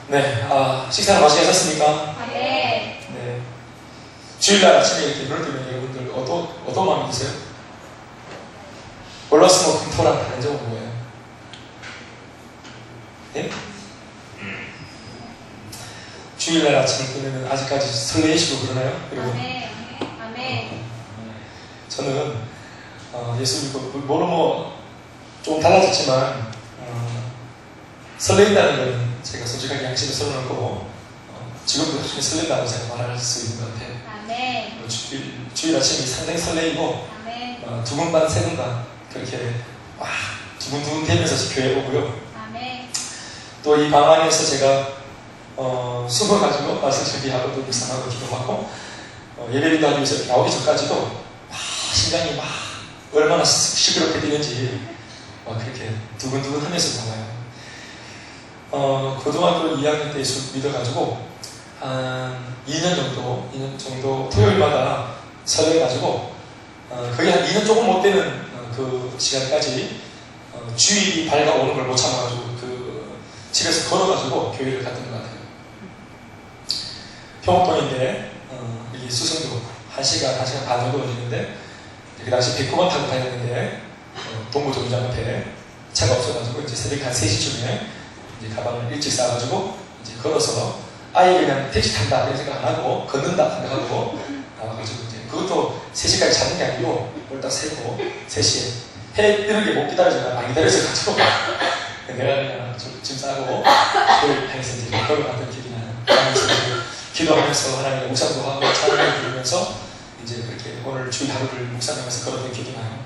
네, 식사를 맛있게 하셨습니까? 네. 네. 주일날 아침에 이렇게 눈을 뜨면 여러분들 어떤 마음이 드세요? 올라스모 금토란 다른 점은 뭐예요? 네? 주일날 아침을 뜨면 아직까지 설레이시고 그러나요? 여러분? 아멘. 아멘. 저는 예수 믿고 뭐 좀 달라졌지만 설레인다는 건 제가 솔직하게 양심에 설명하고 지금도 솔직히 설렌다고 제가 말할 수 있는 것 같아요. 아멘. 주일 아침이 상당히 설레이고 아멘. 두근 반 세근 반 그렇게 두근두근 되면서 교회 오고요. 아멘. 또 이 방 안에서 제가 숨어가지고 말씀 준비하고 또 묵상하고 기도하고 예배비도 하기 위해서 나오기 전까지도 심장이 얼마나 시끄럽게 뛰는지 그렇게 두근두근 하면서 나와요. 고등학교 2학년 때 예수 믿어가지고 한 2년 정도 토요일마다 설레가지고 거의 한 2년 조금 못 되는 그 시간까지 주일이 밝아오는 걸 못 참아가지고 집에서 걸어가지고 교회를 갔던 것 같아요. 평업동인데 여기 수성도 1시간 반 정도 걸리는데 그 당시 109번 타고 다녔는데 동부정류장 앞에 차가 없어가지고 이제 새벽 한 3시쯤에 이제 가방을 일찍 싸가지고 이제 걸어서 아예 그냥 택시 탄다 이런 생각 안 하고 걷는다 생각하고 나와가지고 이제 그것도 3시까지 자는 게 아니고 그걸 딱 세고 3시에 해 뜨는 게 못 기다려서 안 기다려서가지고 내가 그냥 짐 싸고 그걸 향해서 이제 걸어갔던 기억이 나요. 기도하면서 하나님의 묵상도 하고 찬양을 부르면서 이제 그렇게 오늘 주일 하루를 묵상하면서 걸었던 기억이 나요.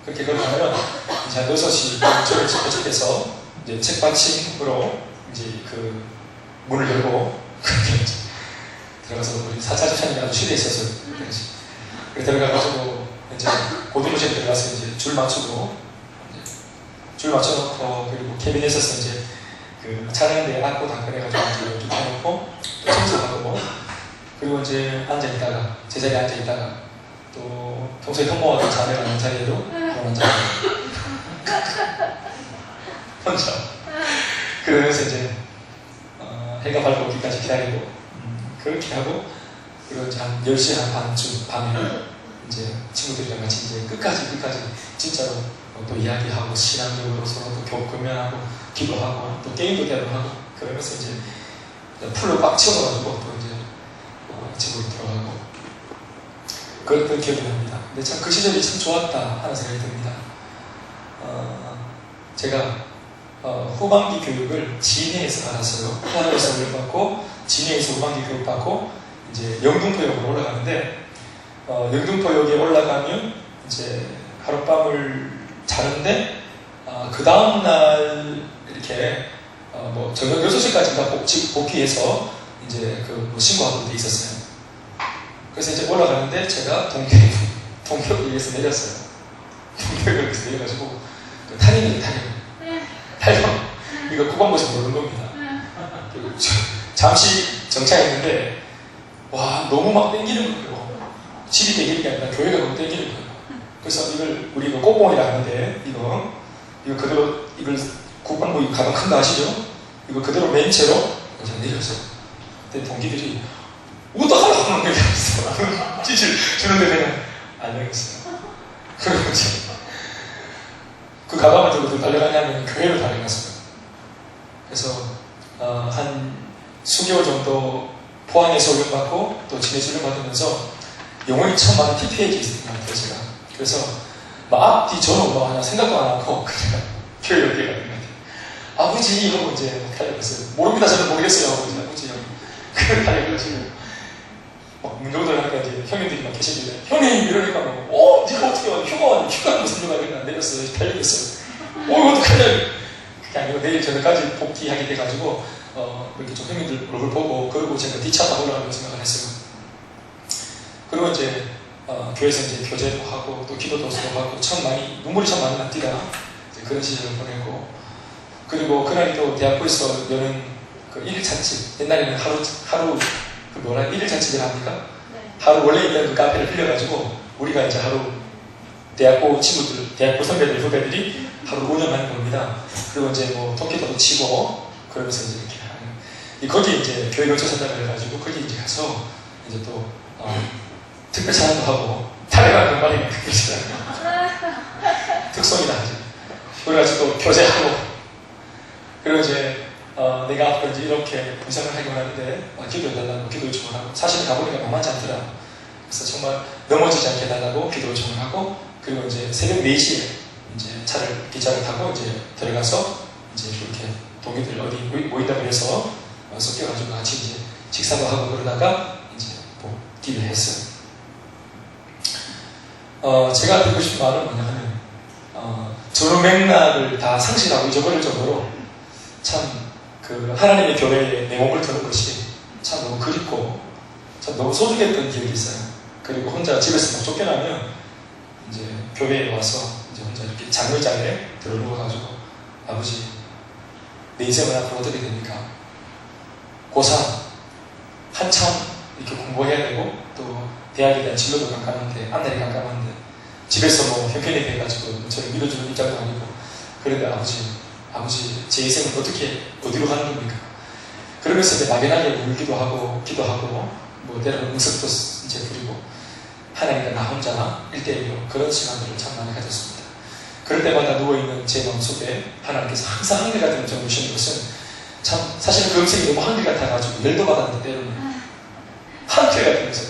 그렇게 걸어가면 이제 한 6시 저를 도착해서 이제 책받침으로 이제 그 문을 열고 그렇게 이제 들어가서 우리 4차 집사님이 아주 시대에 있었어요. 그래서 들어가가지고 이제 고등부실에 들어가서 이제 줄 맞추고 줄 맞춰놓고 그리고 캐비넷에서 이제 그 찬양대에 앉고 당근해가지고 이제 기도해놓고 또 청소하고 그리고 이제 앉아있다가 제자리에 앉아있다가 또 평소에 형모하던 자매가 앉은 자리에도 앉아있고 혼자 그러면서 이제 해가 밝아오기까지 기다리고 그렇게 하고 그리고 이제 한 10시 한 반쯤 밤에 이제 친구들이랑 같이 이제 끝까지 진짜로 또 이야기하고 신앙적으로 서로 또 교면하고 기도하고 또 게임도 대화하고 그러면서 이제 풀로 꽉 채워가지고 또 이제 집으로 들어가고 그랬던 기억이 납니다. 근데 참 그 시절이 참 좋았다 하는 생각이 듭니다. 제가 후반기 교육을 진해에서 받았어요. 포항에서 교육받고 진해에서 후반기 교육받고 이제 영등포역으로 올라가는데 영등포역에 올라가면 이제 하룻밤을 자는데 그 다음날 이렇게 저녁 6시까지인가 복귀해서 이제 그 신고하고 돼 있었어요. 그래서 이제 올라가는데 제가 동격역에서 내렸어요. 동격역에서 내려가지고 그 탈영이에요. 탈영 이거 구간고시 모르는 겁니다. 잠시 정차했는데 와 너무 막 땡기는 거예요. 집이 땡기는 게 아니라 교회가 너무 땡기는 거예요. 그래서 이걸 우리 그 꽃봉이라 하는데 이거 그대로 이걸 국방부 가방 큰 거 아시죠? 이거 그대로 맨 채로 그냥 내렸어요. 그때 동기들이 어떡하려고 하는 거야 그랬어. 찌질 주는데 그냥 안 내렸어요. 그리고 이제 그 가방을 들고 달려가냐면 교회로 달려갔어요. 그래서 한 수개월 정도 포항에서 훈련받고 또 진해에서 훈련받으면서 영혼이 처음 많이 피폐해져 있었던 것 같아요 제가. 그래서 앞뒤 전후 하나 생각도 안 하고 그냥 교회 여기에 가는 것 같아요. 아버지 이러고 이제 달려갔어요. 모릅니다 저는 모르겠어요 아버지 그걸 달려가지고 막 문정들 하니까 이제 형님들이 막 계시길래 형님 이러니까 네가 어떻게 와 휴가 무슨 휴가 그냥 내렸어요. 달려갔어요. 어떡하냐 그게 아니고 내일 저녁까지 복귀하게 돼가지고 이렇게 좀 형님들 얼굴 보고 그리고 제가 뒤차 타고 올라가려고 생각을 했어요. 그리고 이제 교회에서 이제 교제도 하고 또 기도도 수업하고 눈물이 참 많이 납니다. 그런 시절을 보내고 그리고 그날 또 대학교에서 여는 그 1일잔치 옛날에는 하루 그 1일잔치를 합니까? 네. 하루 원래 있던 그 카페를 빌려가지고 우리가 이제 하루 대학교 친구들, 대학교 선배들, 후배들이 하루 운영하는 겁니다. 그리고 이제 뭐 토끼도 치고 그러면서 이제 이렇게 하는 거기 이제 교회 근처 산다고 해가지고 거기 이제 가서 이제 또 특별 찬양도 하고 달려가 금발이 특별 찬양 특성이다 하지. 그래가지고 교제하고 그리고 이제 내가 앞으로 이제 이렇게 분상을 하기만 하는데 기도해달라고 기도 요청을 하고 사실 가보니까 만만치 않더라. 그래서 정말 넘어지지 않게 해달라고 기도 요청을 하고 그리고 이제 새벽 4시에 이제 기차를 타고 이제 들어가서 이제 그렇게 동기들 어디 모인다고 해서 섞여가지고 같이 이제 식사도 하고 그러다가 이제 뭐 딜을 했어요. 제가 드리고 싶은 말은 뭐냐 하면 저런 맥락을 다 상실하고 잊어버릴 정도로 참 그 하나님의 교회에 내 몸을 드는 것이 참 너무 그립고 참 너무 소중했던 기억이 있어요. 그리고 혼자 집에서 막 쫓겨나면 이제 교회에 와서 이제 혼자 이렇게 장의자에 들어 누워가지고 아버지 내 인생을 앞으로 어떻게 됩니까? 고3 한참 이렇게 공부해야 되고 또 대학에 대한 진로도 깜깜한데 앞날이 깜깜한데 집에서 뭐 형편이 돼가지고 저를 밀어주는 입장도 아니고 그런데 아버지 제 인생은 어디로 가는 겁니까? 그러면서 이제 막연하게 울기도 하고 기도하고 뭐 때로는 응석도 이제 부리고 하나님과 나 혼자 1대1로 그런 시간들을 참 많이 가졌습니다. 그럴 때마다 누워있는 제 마음속에 하나님께서 항상 한결같은 점을 주시는 것은 참 사실 그 음성이 너무 한결같아가지고 열도 받았는데 때로는 한결같으면서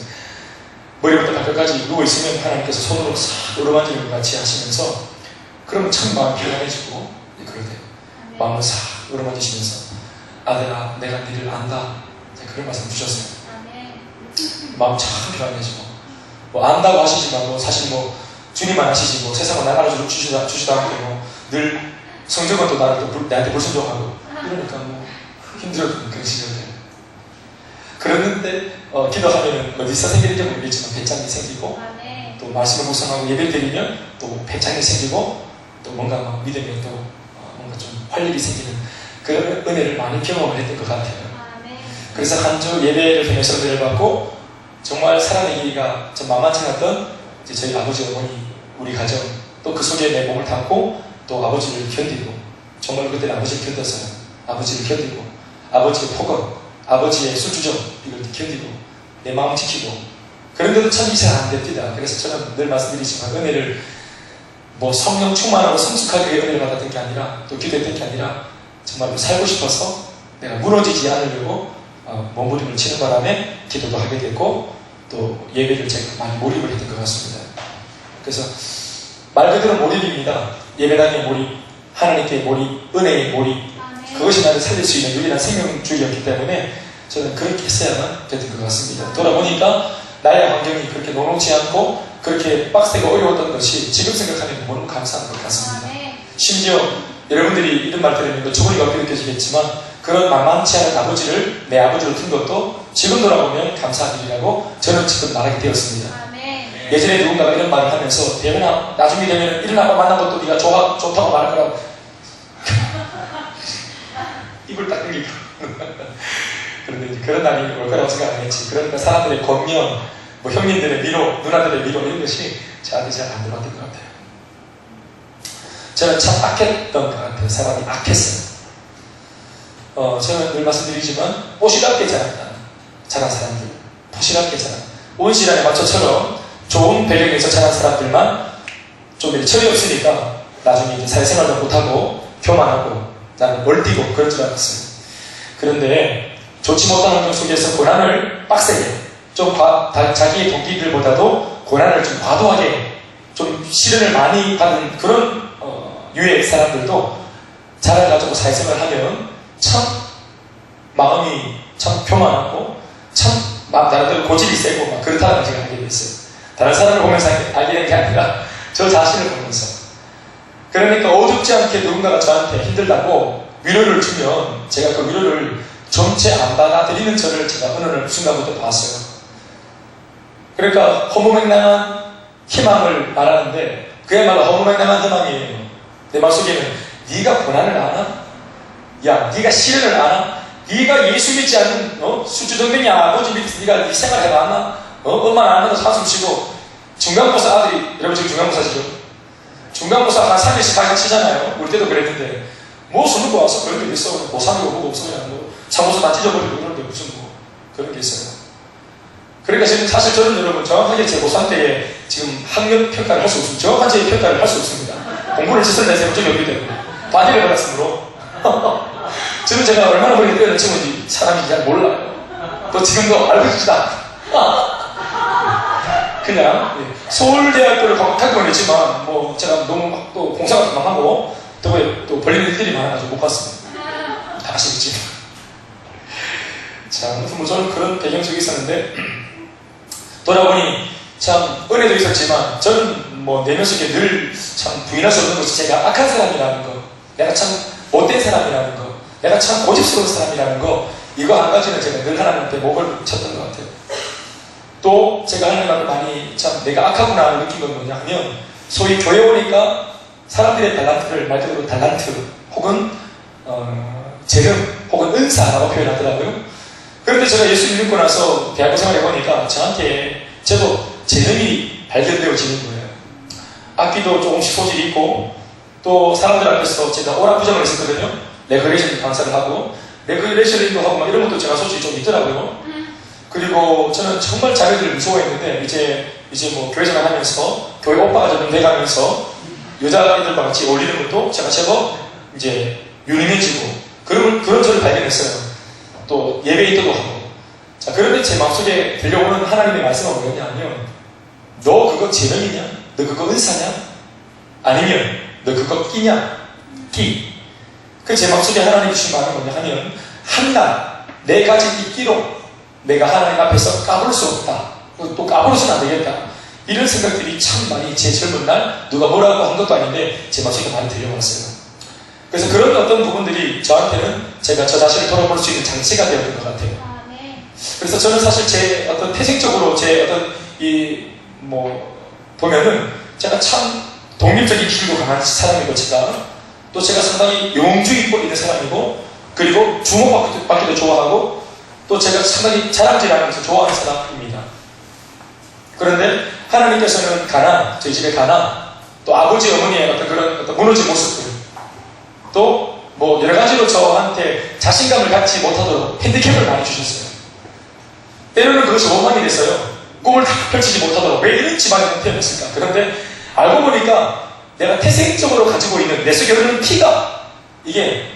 머리부터 발끝까지 누워있으면 하나님께서 손으로 싹 어루만지는 것 같이 하시면서 그러면 참 마음이 편안해지고 그러대요. 마음을 싹 어루만지시면서 아들아 내가 너를 안다 그런 말씀 주셨어요. 마음 참 편안해지고 뭐 안다고 하시지만 뭐 사실 뭐 주님만 아시지 뭐 세상은 날 알아주지도 않고 뭐 늘 성적은 또 나한테 불순종하고 이러니까 뭐 힘들었던 그런 시절들. 그랬는데 기도하면 어디서 생기는지 모르겠지만 배짱이 생기고 또 말씀을 묵상하고 예배를 드리면 또 배짱이 생기고 또 뭔가 막 믿으면 또 뭔가 좀 활력이 생기는 그런 은혜를 많이 경험을 했던 것 같아요. 그래서 한 주 예배를 통해서 은혜를 받고 정말 살아내기가 좀 만만치 않았던 이제 저희 아버지 어머니 우리 가정 또 그 속에 내 몸을 담고 또 아버지를 견디고 정말 그때는 아버지를 견뎠어요. 아버지를 견디고 아버지의 폭언 아버지의 술주정 이걸 견디고 내 마음 지키고 그런데도 참 이제 안 됩니다. 그래서 저는 늘 말씀드리지만 은혜를 뭐 성령 충만하고 성숙하게 은혜를 받았던 게 아니라 또 기도했던 게 아니라 정말로 살고 싶어서 내가 무너지지 않으려고 몸부림을 치는 바람에 기도도 하게 됐고 또 예배를 제가 많이 몰입을 했던 것 같습니다. 그래서 말 그대로 몰입입니다. 예배당의 몰입, 하나님께 몰입, 은혜의 몰입 그것이 나를 살릴 수 있는 유일한 생명줄이었기 때문에 저는 그렇게 했어야만 됐던 것 같습니다. 돌아보니까 나의 환경이 그렇게 녹록지 않고 그렇게 빡세고 어려웠던 것이 지금 생각하면 너무 감사한 것 같습니다. 심지어 여러분들이 이런 말 들으면 조금이가 어떻게 느껴지겠지만 그런 만만치 않은 아버지를 내 아버지로 둔 것도 지금 돌아보면 감사한 일이라고 저는 지금 말하게 되었습니다. 예전에 누군가가 이런 말을 하면서 대현아 나중에 되면 이런 아빠 만난 것도 네가 좋다고 말할 거라고 입을 딱 당기고 그런데 이제 그런 날이 올 거라고 생각 안 했지. 그러니까 사람들의 권면 뭐 형님들의 위로 누나들의 위로 이런 것이 저한테 잘 안 들어왔던 것 같아요. 저는 참 악했던 것 같아요. 사람이 악했어요. 저는 늘 말씀드리지만 뽀시럽게 자란 사람들 뽀시럽게 자란 온실안의 마초처럼 좋은 배경에서 자란 사람들만 좀 이렇게 철이 없으니까 나중에 이제 사회생활도 못하고 교만하고 나는 멀뛰고 그럴 줄 알았어요. 그런데 좋지 못한 환경 속에서 고난을 빡세게 좀 자기의 동기들보다도 고난을 좀 과도하게 좀 시련을 많이 받은 그런 유의 사람들도 자라가지고 사회생활을 하면 참 마음이 참 교만하고 참 나름대로 고집이 세고 막 그렇다는 생각을 하게 됐어요. 다른 사람을 보면서 알게 된 게 아니라 저 자신을 보면서. 그러니까 어둡지 않게 누군가가 저한테 힘들다고 위로를 주면 제가 그 위로를 전체 안 받아들이는 저를 제가 어느 순간부터 봤어요. 그러니까 허무맹랑한 희망을 말하는데 그야말로 허무맹랑한 희망이에요. 내 마음속에는 네가 고난을 아나? 야 네가 시련을 아나? 네가 예수 믿지 않는 수주정뱅이 아버지 밑에서 네가 네 생활 해봤나? 엄마는 안 해도 한숨 쉬고 중간고사 아들이 여러분 지금 중간고사시죠? 중간고사 한 3일씩 가르치잖아요. 우리 때도 그랬는데 뭐 술 먹고 와서 그런 게 있어. 고3이고 뭐고 없어. 그냥 뭐 사무소 다 찢어버리고 그러는데 무슨 뭐 그런 게 있어요. 그러니까 지금 사실 저는 여러분 정확하게 제 고3 때에 지금 학력 평가를 할 수 없습니다. 정확한 제 평가를 할 수 없습니다. 공부를 짓을 내세운 적이 없기 때문에 반대를 받았으므로 지금 제가 얼마나 머리를 뛰어난 친구인지 사람이 잘 몰라요. 또 지금도 알고 싶지도 않고 그냥 서울대학교를 갖고 보냈지만 뭐 제가 너무 막 또 공사 같은 거 하고 또 벌리는 일들이 많아가지고 못 갔습니다. 다 아시겠지? 자, 아무튼 뭐 저는 그런 배경 속에 있었는데 돌아보니 참 은혜도 있었지만 저는 뭐 내면 속에 늘 참 부인할 수 없는 것이 제가 악한 사람이라는 거, 내가 참 못된 사람이라는 거, 내가 참 고집스러운 사람이라는 거, 이거 한 가지는 제가 늘 하나님한테 목을 쳤던 것 같아요. 또 제가 하나님 앞에 많이 참 내가 악하구나 느낀 건 뭐냐 하면 소위 교회 오니까 사람들의 달란트를 말 그대로 달란트 혹은 재능 혹은 은사라고 표현하더라고요. 그런데 제가 예수 믿고 나서 대학교 생활을 해보니까 저한테 저도 재능이 발견되어지는 거예요. 악기도 조금씩 소질이 있고 또 사람들 앞에서 제가 오락부장을 했었거든요. 레그레이션 강사를 하고 레그레이션도 하고 막 이런 것도 제가 소질이 좀 있더라고요. 그리고 저는 정말 자매들을 무서워했는데 이제 뭐 교회 생활하면서 교회 오빠가 좀 돼가면서 여자애들과 같이 어울리는 것도 제가 제법 이제 유능해지고 그런 저를 발견했어요. 또 예배인도도 하고. 자, 그런데 제 마음속에 들려오는 하나님의 말씀은 뭐냐면 너 그거 재능이냐? 너 그거 은사냐? 아니면 너 그거 끼냐? 끼. 그 제 마음속에 하나님 주신 말은 뭐냐 하면 한낱 내 가진 이 끼로 내가 하나님 앞에서 까불 수 없다. 또 까불어서는 안 되겠다. 이런 생각들이 참 많이 제 젊은 날 누가 뭐라고 한 것도 아닌데 제 마음속에 많이 들려왔어요. 그래서 그런 어떤 부분들이 저한테는 제가 저 자신을 돌아볼 수 있는 장치가 되었던 것 같아요. 그래서 저는 사실 제 어떤 태생적으로 제 어떤 보면은 제가 참 독립적인 기질도 강한 사람이고 또 제가 상당히 영웅주의가 있는 사람이고 그리고 주목받기도 좋아하고 또 제가 상당히 자랑질하면서 좋아하는 사람입니다. 그런데 하나님께서는 가난, 저희 집의 가난, 또 아버지 어머니의 어떤 그런 어떤 무너진 모습들, 또 뭐 여러 가지로 저한테 자신감을 갖지 못하도록 핸디캡을 많이 주셨어요. 때로는 그것이 원망이 됐어요. 꿈을 다 펼치지 못하도록 왜 이런 집안에 태어났을까? 그런데 알고 보니까 내가 태생적으로 가지고 있는 내 속에 흐르는 피가 이게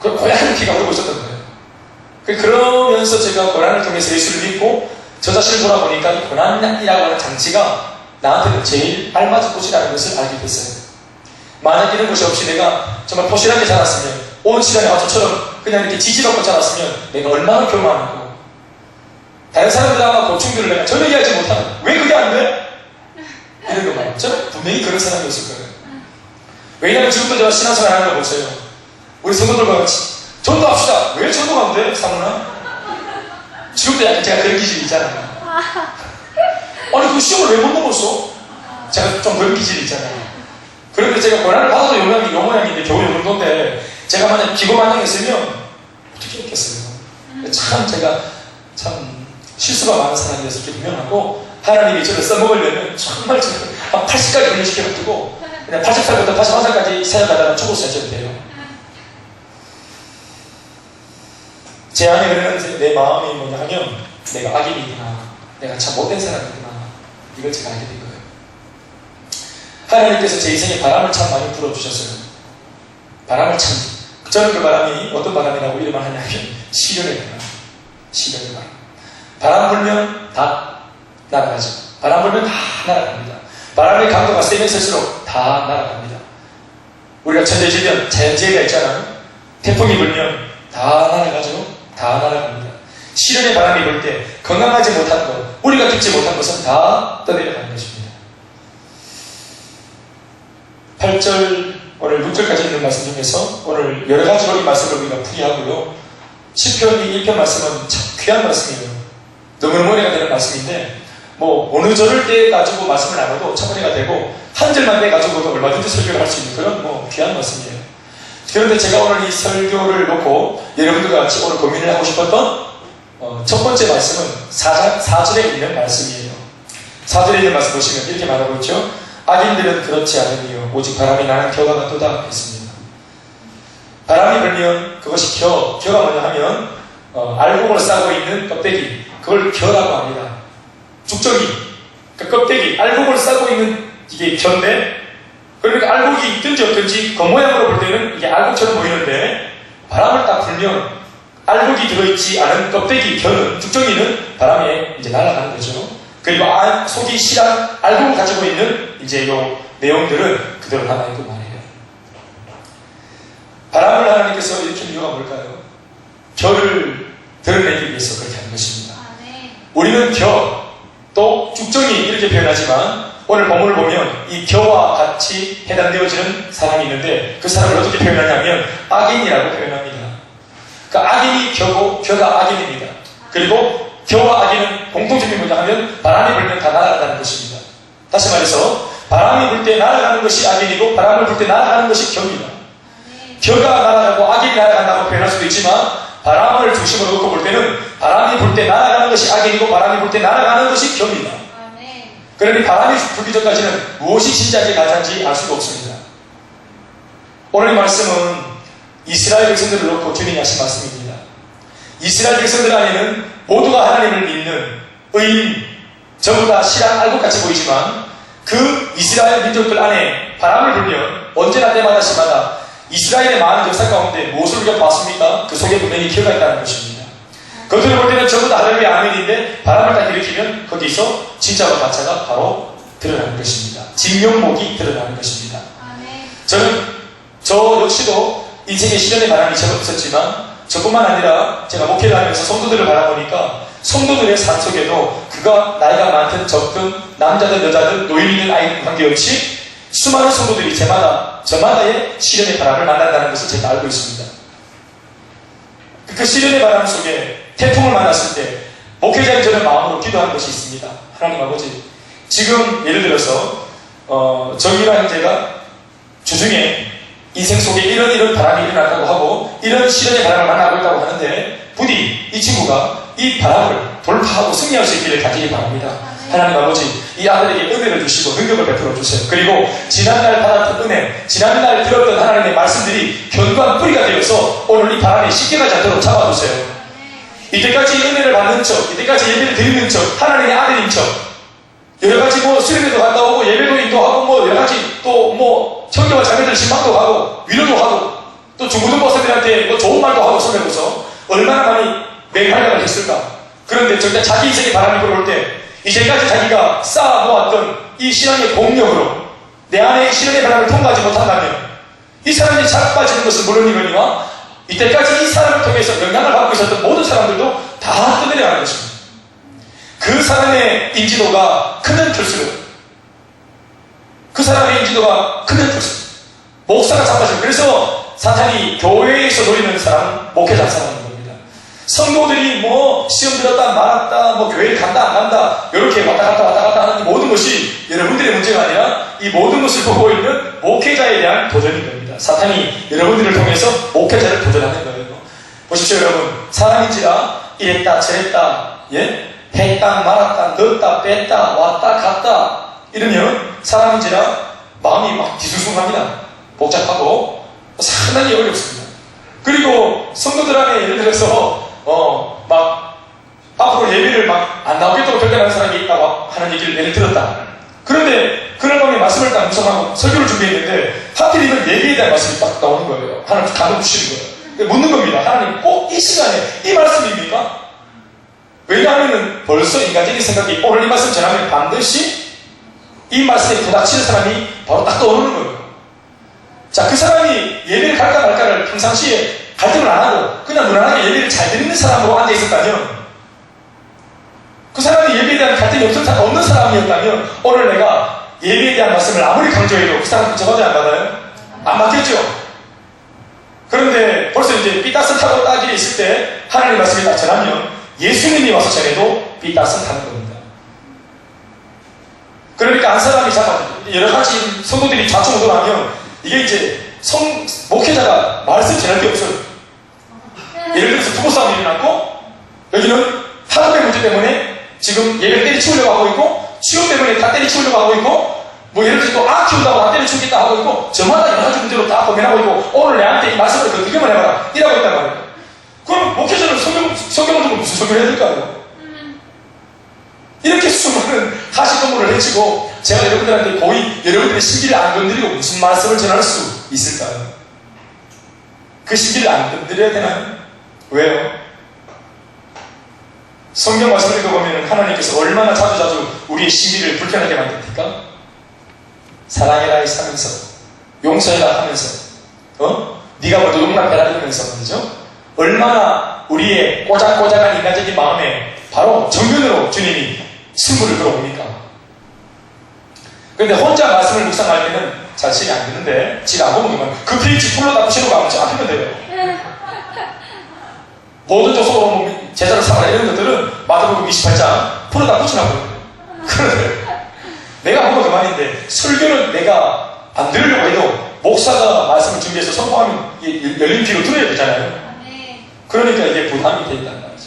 고향의 피가 흐르고 있었던 거예요. 그러면서 제가 고난을 통해서 예수를 믿고 저 자신을 돌아보니까 이 고난이라고 하는 장치가 나한테는 제일 알맞은 곳이라는 것을 알게 됐어요. 만약 이런 것이 없이 내가 정말 포실하게 자랐으면 온 시간에 저처럼 그냥 이렇게 지지받고 자랐으면 내가 얼마나 교만하고 다른 사람들하고 고충들을 내가 전혀 이해하지 못하는 왜 그게 안 돼? 이런 거 말이에요. 저는 분명히 그런 사람이었을 거예요. 왜냐하면 지금도 제가 신앙생활 하는 거 보세요. 우리 성도들과 같이 전도합시다. 왜 전도가 안 돼? 사모나? 지금도 약간 제가 그런 기질이 있잖아요. 아니 그 시험을 왜 못 넘었어? 제가 좀 그런 기질이 있잖아요. 그런데 제가 고난을 받아도 요 모양인데 겨우 요 정도인데 제가 만약 기고만장했으면 어떻게 했겠어요? 참 제가 참 실수가 많은 사람이어서 분명하고 하나님이 저를 써먹으려면 정말 한 80까지 훈련시켜가지고 그냥 80살부터 81살까지 사역하다가 죽었어야 돼요. 제 안에 흐르는 내 마음이 뭐냐 하면 내가 악인이구나, 내가 참 못된 사람이구나, 이걸 제가 알게 된 거예요. 하나님께서 제 인생에 바람을 참 많이 불어주셨어요. 바람을 참. 저는 그 바람이 어떤 바람이라고 이름을 하냐면 시련의 바람. 시련의 바람. 바람 불면 다 날아가죠. 바람 불면 다 날아갑니다. 바람의 강도가 세면 쓸수록 다 날아갑니다. 우리가 천재지변, 자연재해가 있잖아요. 태풍이 불면 다 날아가죠. 다 날아갑니다. 시련의 바람이 불 때 건강하지 못한 것, 우리가 듣지 못한 것은 다 떠내려가는 것입니다. 8절, 오늘 6절까지 있는 말씀 중에서 오늘 여러 가지로 이 말씀을 우리가 풀이하고요. 시편 1편 말씀은 참 귀한 말씀이에요. 너무너무 은혜가 되는 말씀인데 어느 절을 떼가지고 말씀을 나눠도 참 은혜가 되고 한 절만 떼가지고도 얼마든지 설교를 할 수 있는 그런 귀한 말씀이에요. 그런데 제가 오늘 이 설교를 놓고 여러분들과 같이 오늘 고민을 하고 싶었던 첫 번째 말씀은 4절에 있는 말씀이에요. 4절에 있는 말씀 보시면 이렇게 말하고 있죠. 악인들은 그렇지 않으며 오직 바람이 나는 겨가 같도다 했습니다. 바람이 불면 그것이 겨가 뭐냐 하면 알곡을 싸고 있는 껍데기, 그걸 겨라고 합니다. 죽정이, 그 껍데기, 알곡을 싸고 있는 이게 겨인데, 그러니까 알곡이 있든지 없든지 겉모양으로 볼 때는 이게 알곡처럼 보이는데, 바람을 딱 불면 알곡이 들어있지 않은 껍데기, 겨는, 죽정이는 바람에 이제 날아가는 거죠. 그리고 속이 실한 알곡을 가지고 있는 이제 요 내용들은 그대로 남아있고 말이에요. 바람을 하나님께서 일으킨 이유가 뭘까요? 겨를 드러내기 위해서 그렇게 하는 것입니다. 우리는 겨, 또 죽정이 이렇게 표현하지만 오늘 본문을 보면 이 겨와 같이 해당되어지는 사람이 있는데 그 사람을 어떻게 표현하냐면 악인이라고 표현합니다. 그러니까 악인이 겨고 겨가 악인입니다. 그리고 겨와 악인은 공통점이 뭐냐 하면 바람이 불면 다 날아간다는 것입니다. 다시 말해서 바람이 불 때 날아가는 것이 악인이고 바람을 불 때 날아가는 것이 겨입니다. 겨가 날아가고 악인이 날아간다고 표현할 수도 있지만 바람을 중심으로 놓고 볼 때는 바람이 불 때 날아가는 것이 악인이고 바람이 불 때 날아가는 것이 겨입니다. 그러니 바람이 불기 전까지는 무엇이 진짜인지 가짜인지 알 수가 없습니다. 오늘 말씀은 이스라엘 백성들을 놓고 주님이 하신 말씀입니다. 이스라엘 백성들 안에는 모두가 하나님을 믿는 의인, 전부 다 실한 알곡같이 보이지만 그 이스라엘 민족들 안에 바람을 불면 언제나 때마다 시마다 이스라엘의 많은 역사 가운데 무엇을 우리가 봤습니까? 그 속에 분명히 기회가 있다는 것입니다. 겉으로 볼 때는 전부 다 하늘의 아멘인데 바람을 딱 일으키면 거기서 진짜와 가짜가 바로 드러나는 것입니다. 진면목이 드러나는 것입니다. 저 역시도 인생의 시련의 바람이 제법 있었지만 저뿐만 아니라 제가 목회를 하면서 성도들을 바라보니까 성도들의 삶 속에도 그가 나이가 많든 적든 남자든 여자든 노인이든 아이든 관계없이 수많은 성도들이 저마다의 시련의 바람을 만난다는 것을 제가 알고 있습니다. 그 시련의 바람 속에 태풍을 만났을 때 목회자인 저는 마음으로 기도하는 것이 있습니다. 하나님 아버지, 지금 예를 들어서 정유라 형제가 주중에 인생 속에 이런 바람이 일어났다고 하고 이런 시련의 바람을 만나고 있다고 하는데 부디 이 친구가 이 바람을 돌파하고 승리할 수 있기를 간절히 바랍니다. 하나님 아버지, 이 아들에게 은혜를 주시고 능력을 베풀어 주세요. 그리고 지난날 받았던 은혜, 지난날 들었던 하나님의 말씀들이 견고한 뿌리가 되어서 오늘 이 바람에 쉽게 가지 않도록 잡아주세요. 이때까지 은혜를 받는 척, 이때까지 예배를 드리는 척, 하나님의 아들인 척, 여러가지 수련회도 갔다 오고 예배도 인도하고 여러가지 또 청교와 자매들 신방도 하고 위로도 하고 또 중고등부생들한테 좋은 말도 하고 선배로서 얼마나 많이 맹활약을 했을까. 그런데 정작 자기 인생의 바람이 불어올 때 이제까지 자기가 쌓아놓았던 이 신앙의 공력으로 내 안에 시련의 바람을 통과하지 못한다면 이 사람이 자빠지는 것은 물론이거니와 이때까지 이 사람을 통해서 영향을 받고 있었던 모든 사람들도 다 떠내려가는 것입니다. 그 사람의 인지도가 크면 클수록 목사가 자빠지고, 그래서 사탄이 교회에서 노리는 사람은 목회자 사람인 겁니다. 성도들이 시험 들었다 말았다 교회를 간다 안 간다 이렇게 왔다 갔다 하는 이 모든 것이 여러분들의 문제가 아니라 이 모든 것을 보고 있는 목회자에 대한 도전인 겁니다. 사탄이 여러분들을 통해서 목회자를 도전하는 거예요. 보십시오 여러분, 사람인지라 이랬다 저랬다 했다 말았다 넣었다 뺐다 왔다 갔다 이러면 사람인지라 마음이 막 뒤숭숭합니다. 복잡하고 상당히 어렵습니다. 그리고 성도들 안에 예를 들어서 앞으로 예배를 안 나오겠다고 결단하는 사람이 있다고 하는 얘기를 예를 들었다. 그런데 그런 밤에 말씀을 딱 묵상하고 설교를 준비했는데 하필 이건 예배에 대한 말씀이 딱 나오는 거예요. 하나님 감동 주시는 거예요. 묻는 겁니다. 하나님 꼭 이 시간에 이 말씀입니까? 왜냐하면 벌써 인간적인 생각이 오늘 이 말씀 전하면 반드시 이 말씀에 부닥치는 사람이 바로 딱 떠오르는 거예요. 자, 그 사람이 예배를 갈까 말까를 평상시에 갈등을 안 하고 그냥 무난하게 예배를 잘 드리는 사람으로 앉아 있었다면, 그 사람이 예배에 대한 갈등이 없는 사람이었다면 오늘 내가 예배에 대한 말씀을 아무리 강조해도 그 사람 저받아 안 받아요? 안 받겠죠? 그런데 벌써 이제 삐따스타고 따길에 있을 때 하나님 말씀이 딱 전하면 예수님이 와서 전해도 삐따스타는 겁니다. 그러니까 한 사람이 여러 가지 성도들이 좌충우돌하면 이게 이제 목회자가 말씀 전할 게 없어요. 예를 들어서 부부싸움이 일어났고 여기는 학업의 문제 때문에 지금 예배를 때리치우려고 하고 있고 치유 때문에 다 때리치우려고 하고 있고 뭐 예를 들어서 또 키운다고 나 때려 죽겠다 하고 있고 저마다 여러 가지 문제로 다 고민하고 있고 오늘 내한테 이 말씀을 어떻게만 해봐라 이라고 있단 말이에요. 그럼 목회자는 성경을 두고 무슨 소리를 해야 될까요? 이렇게 수많은 가시 건물을 해치고 제가 여러분들한테 고이 여러분들의 시기를 안 건드리고 무슨 말씀을 전할 수 있을까요? 그 시기를 안 건드려야 되나요? 왜요? 성경 말씀을 읽어보면 하나님께서 얼마나 자주자주 우리의 시기를 불편하게 만듭니까? 사랑해라 하면서 용서해라 하면서 네가 먼저 용납해라 이러면서 말이죠. 얼마나 우리의 꼬작꼬작한 인간적인 마음에 바로 정면으로 주님이 승부를 걸어옵니까? 그런데 혼자 말씀을 묵상할 때는 잘 실이 안 되는데 지가 안 보면 그 페이지 풀로 닫으시고 가면 앞이면 돼요. 모든 조속으로 제자를 삼아라 이런 것들은 마태복음 28장 풀로 다 붙여놔버려요. 그런데 내가 보면 그만인데 설교는 내가 안 들으려고 해도 목사가 말씀을 준비해서 선포하면 열린 귀로 들어야 되잖아요. 그러니까 이게 부담이 돼 있다는 말이죠.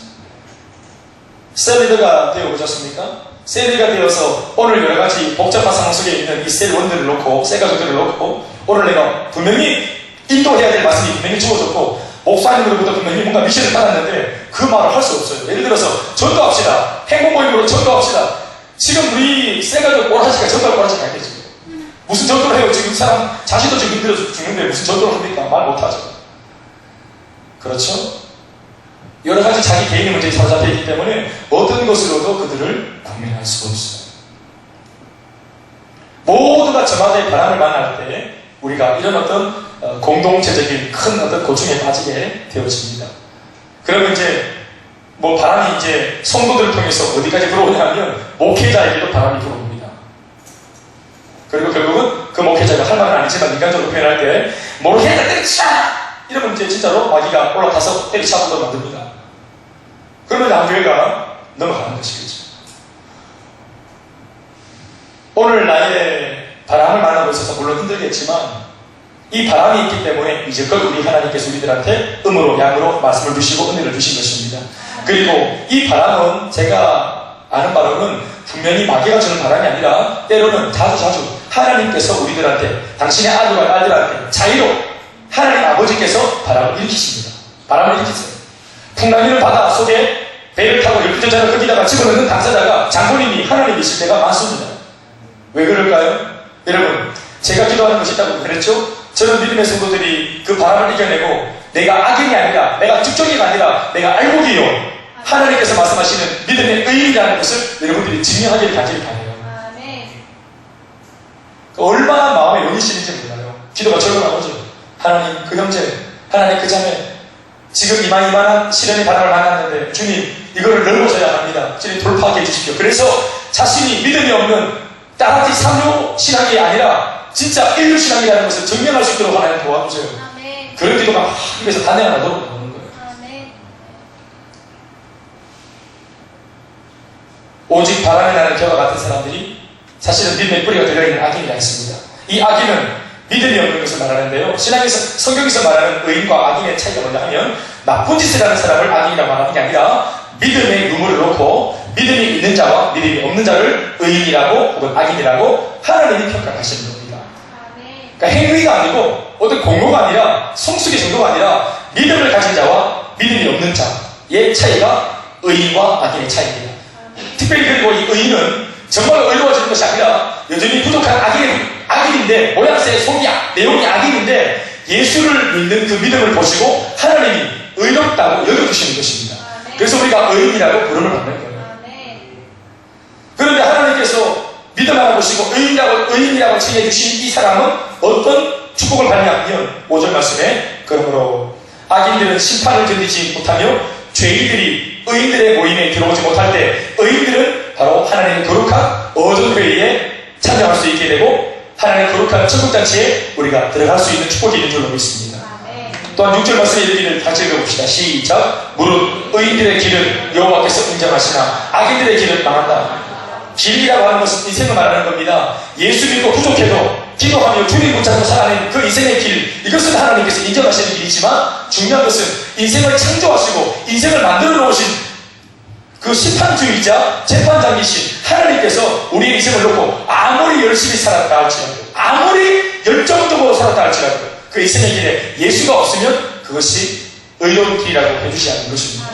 셀리드가 되어보셨습니까? 셀리드가 되어서 오늘 여러가지 복잡한 상황 속에 있는 이 셀원들을 놓고 셀가족들을 놓고 오늘 내가 분명히 인도해야 될 말씀이 분명히 주어졌고 목사님으로부터 분명히 뭔가 미션을 받았는데 그 말을 할 수 없어요. 예를 들어서 전도합시다. 행복모임으로 전도합시다. 지금 우리 셀가족 꼬라지가 전도할 꼬라지가 아니겠죠. 무슨 전도를 해요? 지금 사람 자신도 지금 힘들어서 죽는데 무슨 전도를 합니까? 말 못하죠. 그렇죠? 여러 가지 자기 개인의 문제에 사로잡혀 있기 때문에 어떤 것으로도 그들을 국민할 수가 없어요. 모두가 저마다의 바람을 만날 때 우리가 이런 어떤 공동체적인 큰 어떤 고충에 빠지게 되어집니다. 그러면 이제 뭐 바람이 이제 성도들을 통해서 어디까지 불어오냐 하면 목회자에게도 바람이 불어옵니다. 그리고 결국은 그 목회자가 할 말은 아니지만 인간적으로 표현할 때 목회자 때려쳐! 이러면 이제 진짜로 마귀가 올라타서 때리쳐보도록 만듭니다. 그러면 남교회가 넘어가는 것이겠죠. 오늘 나의 바람을 만나고 있어서 물론 힘들겠지만 이 바람이 있기 때문에 이제껏 우리 하나님께서 우리들한테 음으로 양으로 말씀을 주시고 은혜를 주신 것입니다. 그리고 이 바람은 제가 아는 바로는 분명히 마귀가 주는 바람이 아니라 때로는 자주 하나님께서 우리들한테 당신의 아들한테 자유로 하나님 아버지께서 바람을 일으키십니다. 바람을 일으키세요. 풍랑이는 바다 속에 배를 타고 12전차를 끄기다가 집어넣는 당사자가 장본인이 하나님이실 때가 많습니다. 왜 그럴까요? 여러분, 제가 기도하는 것이 있다고 그랬죠? 저는 믿음의 성도들이 그 바람을 이겨내고 내가 악인이 아니라 내가 죽종이가 아니라 내가 알곡이요 하나님께서 말씀하시는 믿음의 의인이라는 것을 여러분들이 증명하기를 간절히 바라요. 얼마나 마음에 용이 실린지 몰라요. 기도가 절로 나오죠. 하나님 그 형제, 하나님 그 자매 지금 이만한 시련의 바람을 만났는데 주님 이거를 넓어져야 합니다. 주님 돌파하게 해주십시오. 그래서 자신이 믿음이 없는 따라티 3류 신앙이 아니라 진짜 1류 신앙이라는 것을 증명할 수 있도록 하나님 도와주세요. 그런 기도가 막 입에서 단내가 나도록 나오는 거예요. 오직 바람이 나는 겨와 같은 사람들이 사실은 믿음의 뿌리가 들어있는 악인이라 했습니다. 이 악인은 믿음이 없는 것을 말하는데요. 신앙에서, 성경에서 말하는 의인과 악인의 차이가 뭐냐 하면 나쁜 짓을 하는 사람을 악인이라고 말하는 게 아니라 믿음의 유무를 놓고 믿음이 있는 자와 믿음이 없는 자를 의인이라고 혹은 악인이라고 하나님이 평가하시는 겁니다. 그러니까 행위가 아니고 어떤 공로가 아니라 성숙의 정도가 아니라 믿음을 가진 자와 믿음이 없는 자의 차이가 의인과 악인의 차이입니다. 특별히 그리고 이 의인은 정말 의로워지는 것이 아니라 여전히 부족한 악인인데 모양새, 속이, 내용이 악인인데 예수를 믿는 그 믿음을 보시고 하나님이 의롭다고 여겨주시는 것입니다. 그래서 우리가 의인이라고 부름을 받는 거예요. 그런데 하나님께서 믿음 하나 보시고 의인이라고 칭해주신 이 사람은 어떤 축복을 받냐면 5절 말씀에 그러므로 악인들은 심판을 견디지 못하며 죄인들이 의인들의 모임에 들어오지 못할 때 의인들은 바로 하나님의 거룩한 어두운 회의에 참여할 수 있게 되고 하나님의 거룩한 천국잔치에 우리가 들어갈 수 있는 축복이 있는 줄로 믿습니다. 또한 6절 말씀에 이르기를 같이 읽어봅시다. 시작. 무릇 의인들의 길은 여호와께서 인정하시나 악인들의 길은 망한다. 길이라고 하는 것은 인생을 말하는 겁니다. 예수 믿고 부족해도 기도하며 주님 붙잡고 살아낸 그 인생의 길, 이것은 하나님께서 인정하시는 길이지만 중요한 것은 인생을 창조하시고 인생을 만들어 놓으신 그 심판주의자, 재판장이신 하나님께서 우리의 인생을 놓고 아무리 열심히 살았다 할지라도, 아무리 열정적으로 살았다 할지라도 그 인생의 길에 예수가 없으면 그것이 의로운 길이라고 해주지 않는 것입니다.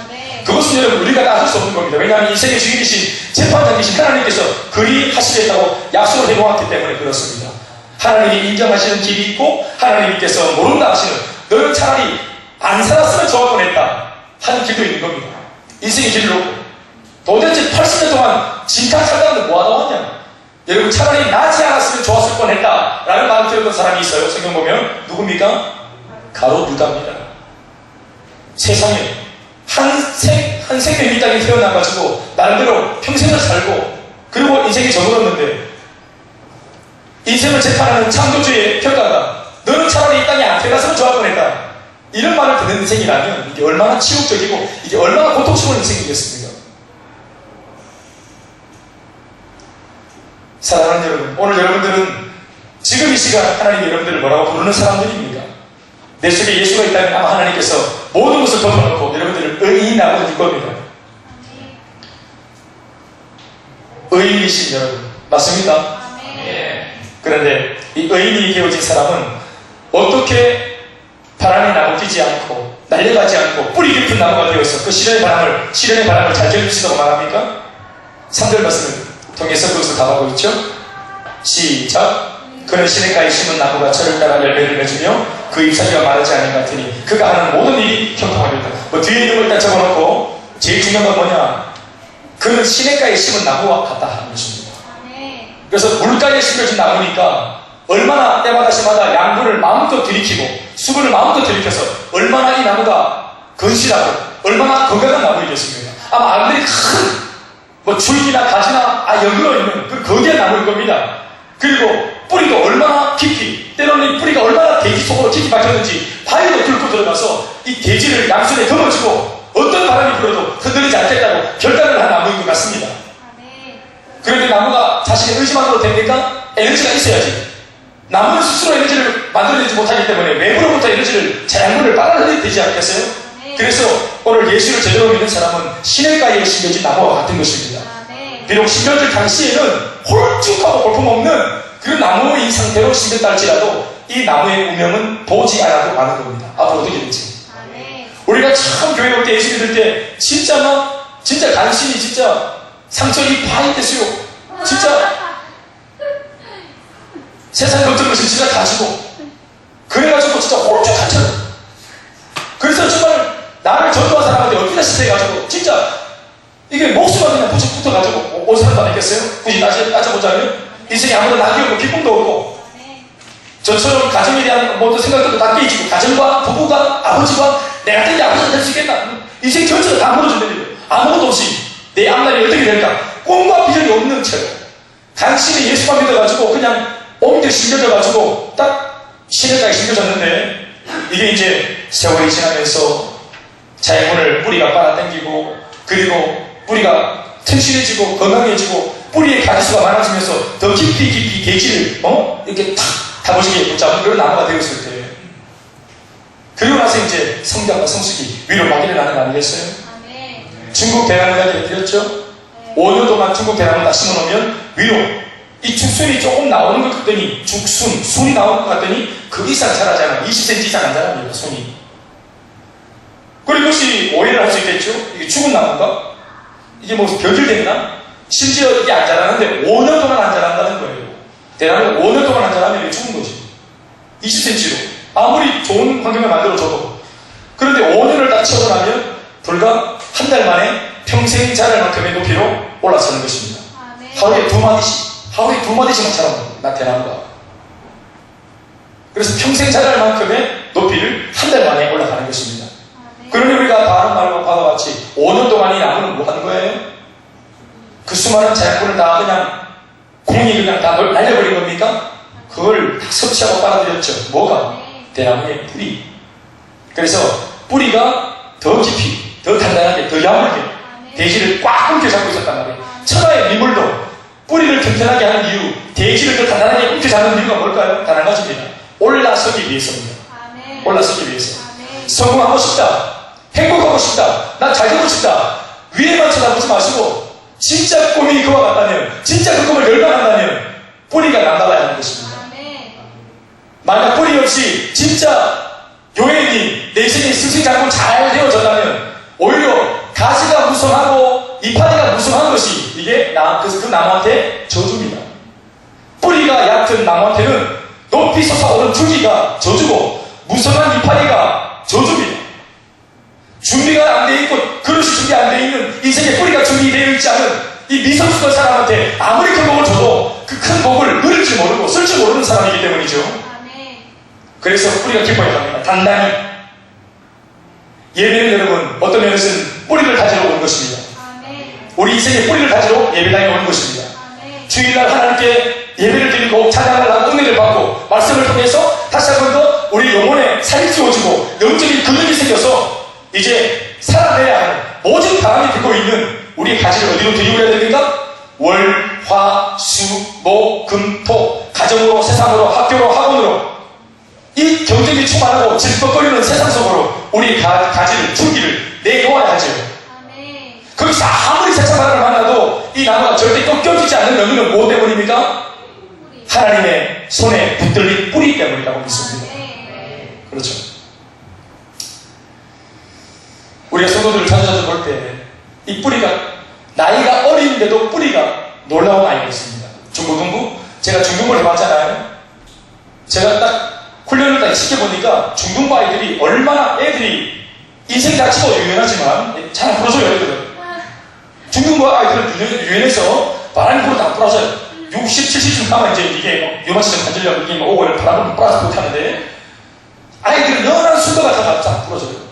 그것은 여러분 우리가 나설 수 없는 겁니다. 왜냐하면 인생의 주인이신 재판장이신 하나님께서 그리 하시겠다고 약속을 해놓았기 때문에 그렇습니다. 하나님이 인정하시는 길이 있고 하나님께서 모른다 하시는, 너는 차라리 안 살았으면 좋을 뻔했다 하는 길도 있는 겁니다. 인생의 길을 놓고 도대체 80년 동안 진짜 살다는데 뭐하다 왔냐, 여러분 차라리 나지 않았으면 좋았을 뻔했다 라는 마음을 들었던 사람이 있어요. 성경 보면 누굽니까? 가롯 유다입니다. 세상에 한 생명이 이 땅에 태어나가지고 나름대로 평생을 살고 그리고 인생이 저물었는데 인생을 재판하는 창조주의 평가가 너는 차라리 이 땅에 안 태어났으면 좋을 뻔했다 이런 말을 듣는 인생이라면 이게 얼마나 치욕적이고 이게 얼마나 고통스러운 인생이겠습니까? 사랑하는 여러분, 오늘 여러분들은 지금 이 시간 하나님이 여러분들을 뭐라고 부르는 사람들입니까? 내 속에 예수가 있다면 아마 하나님께서 모든 것을 덮어놓고 여러분들을 의인이라고 해줄 겁니다. 의인이신 여러분, 맞습니까? 그런데 이 의인이 되어진 사람은 어떻게 바람이 나고 뛰지 않고 날려가지 않고 뿌리 깊은 나무가 되어서 그 시련의 바람을 잘 견디시다고 말합니까? 3절 말씀을 통해서 그것을 답하고 있죠. 시작. 그는 시냇가에 심은 나무가 철을 따라 열매를 맺으며 그 잎사귀가 마르지 않은 것 같으니 그가 하는 모든 일이 형통하리라. 뒤에 있는 걸 일단 적어놓고 제일 중요한 건 뭐냐, 그는 시냇가에 심은 나무와 같다 하는 것입니다. 그래서 물가에 심겨진 나무니까 얼마나 때마다 양분을 마음껏 들이키고 수분을 마음껏 들이켜서 얼마나 이 나무가 건실하고 얼마나 건강한 나무이겠습니까? 아마 아무리 큰 줄기나 가지나 여기로 있는 그 거대한 나무일 겁니다. 그리고 뿌리도 얼마나 깊이, 때로는 이 뿌리가 얼마나 대지 속으로 깊이 박혔는지 바위로 뚫고 들어가서 이 대지를 양손에 거머쥐고 어떤 바람이 불어도 흔들리지 않겠다고 결단을 한 나무인 것 같습니다. 그런데 나무가 자신의 의지만으로 됩니까? 에너지가 있어야지. 나무는 스스로 에너지를 만들어내지 못하기 때문에 외부로부터 에너지를 자양분을 빨아들여야 되지 않겠어요? 그래서 오늘 예수를 제대로 믿는 사람은 시냇가에 심겨진 나무와 같은 것입니다. 비록 심겨질 당시에는 홀쭉하고 볼품없는 그 나무의 상태로 심겼다 할지라도 이 나무의 운명은 보지 않아도 아는 겁니다. 앞으로 어떻게 될지. 우리가 처음 교회 올 때 예수 믿을 때 진짜 간신히 진짜 상처 이 바위 됐어요. 진짜 세상 걱정 없이 진짜 가지고 그래가지고 진짜 홀쭉한 척. 그래서 정말 나를 전도한 사람한테 어떻게 시대해가지고 진짜 이게 목숨만 그냥 부쩍 붙어가지고 온 사람도 아니겠어요? 굳이 따져보자면 인생에 아무도 낙이 없고 기쁨도 없고 저처럼 가정에 대한 모든 생각들도 다 깨지고 가정과 부부가 아버지가 내가 된 게 아버지가 될 수 있겠나? 인생 전체가 다 무너진다는 아무것도 없이 내 앞날이 어떻게 될까? 꿈과 비전이 없는 채로 당신이 예수만 믿어가지고 그냥 옮겨 심겨져가지고 딱 시냇가에 심겨졌는데 이게 이제 세월이 지나면서 자연분을 뿌리가 빨아당기고 그리고 뿌리가 튼실해지고 건강해지고 뿌리의 가지수가 많아지면서 더 깊이 대지를 이렇게 탁 다보시게 붙잡은 그런 나무가 되었을 때 그리고 나서 이제 성장과 성숙이 위로 막 일어나는 거 아니겠어요? 중국 대나무 이야기 드렸죠? 5년 동안 중국 대나무 다 심어놓으면 위로 이 죽순이 조금 나오는 것 같더니 순이 나오는 것 같더니 그 이상 자라잖아요. 20cm 이상 안 자랍니다. 순이. 그리고 이것이 오해를 할 수 있겠죠? 이게 죽은 나무인가? 이게 무슨 변질됐나? 심지어 이게 안 자라는데 5년 동안 안 자란다는 거예요. 대나무가 5년 동안 안 자라면 이게 죽은 거지. 20cm로. 아무리 좋은 환경을 만들어줘도. 그런데 5년을 딱 채우고 나면 불과 한 달 만에 평생 자랄 만큼의 높이로 올라서는 것입니다. 하루에 두 마디씩만 자랍니다. 대나무가. 그래서 평생 자랄 만큼의 높이를 한 달 만에 올라가는 것입니다. 그러니 우리가 다른 말과 같이 5년 동안 이 나무는 뭐 하는 거예요? 그 수많은 자연분을 다 그냥 공이 그냥 다 날려버린 겁니까? 그걸 다 섭취하고 빨아들였죠. 뭐가? 대나무의 뿌리. 그래서 뿌리가 더 깊이, 더 단단하게, 더 야물게 대지를 꽉 움켜잡고 있었단 말이에요. 천하의 미물도 뿌리를 튼튼하게 하는 이유, 대지를 더 단단하게 움켜잡는 이유가 뭘까요? 단 한 가지입니다. 올라서기 위해서입니다. 올라서기 위해서. 성공하고 싶다. 행복하고 싶다. 난 잘 되고 싶다. 위에만 쳐다보지 마시고 진짜 꿈이 그와 같다면, 진짜 그 꿈을 열망한다면 뿌리가 남달라야 하는 것입니다. 아멘. 만약 뿌리 없이 진짜 여행이 내 인생의 승승장구 잘 되어졌다면 오히려 가지가 무성하고 이파리가 무성한 것이 이게 그래서 그 나무한테 저주입니다. 뿌리가 얕은 나무한테는 높이 솟아오른 줄기가 저주고 무성한 이파리가 저주입니다. 준비가 안 돼 있고 그릇이 준비 안 돼 있는 인생의 뿌리가 준비되어 있지 않은 이 미성숙한 사람한테 아무리 큰 복을 줘도 그 큰 복을 누릴 줄 모르고 쓸 줄 모르는 사람이기 때문이죠. 아멘. 그래서 뿌리가 깊어야 합니다. 단단히. 예배는 여러분 어떤 면에서는 뿌리를 가지러 오는 것입니다. 아멘. 우리 인생의 뿌리를 가지러 예배당에 오는 것입니다. 아멘. 주일날 하나님께 예배를 드리고 찬양을 하고 은혜를 받고 말씀을 통해서 다시 한 번 더 우리 영혼에 살이 찌워지고 영적인 근육이 생겨서 이제 살아내야 하는 모든 바람이 불고 있는 우리의 가지를 어디로 들이고 해야 됩니까? 월, 화, 수, 목, 금, 토 가정으로, 세상으로, 학교로, 학원으로 이 경쟁이 충만하고 질퍽거리는 세상 속으로 우리 가지를, 줄기를 내놓아야 하죠. 아멘. 거기서 아무리 세상 사람을 만나도 이 나무가 절대 꺾여지지 않는 의미는 뭐 때문입니까? 하나님의 손에 붙들린 뿌리 때문이라고 믿습니다. 아멘. 그렇죠. 우리가 성도들을 자주 볼 때 이 뿌리가 나이가 어린데도 뿌리가 놀라운 아이가 있습니다. 중고등부 제가 중등부를 해봤잖아요. 제가 딱 훈련을 딱 시켜보니까 중등부 아이들이 얼마나 애들이 인생 자체가 유연하지만 잘 안 부러져요. 애들은 중등부 아이들은 유연해서 바람이 불어 다 부러져요. 60, 70쯤 가면 이제 이게 요만치좀 간질려고 이게 막 오고 바람을 불어서 못하는데 아이들은 연한 순도가 다 잘 부러져요.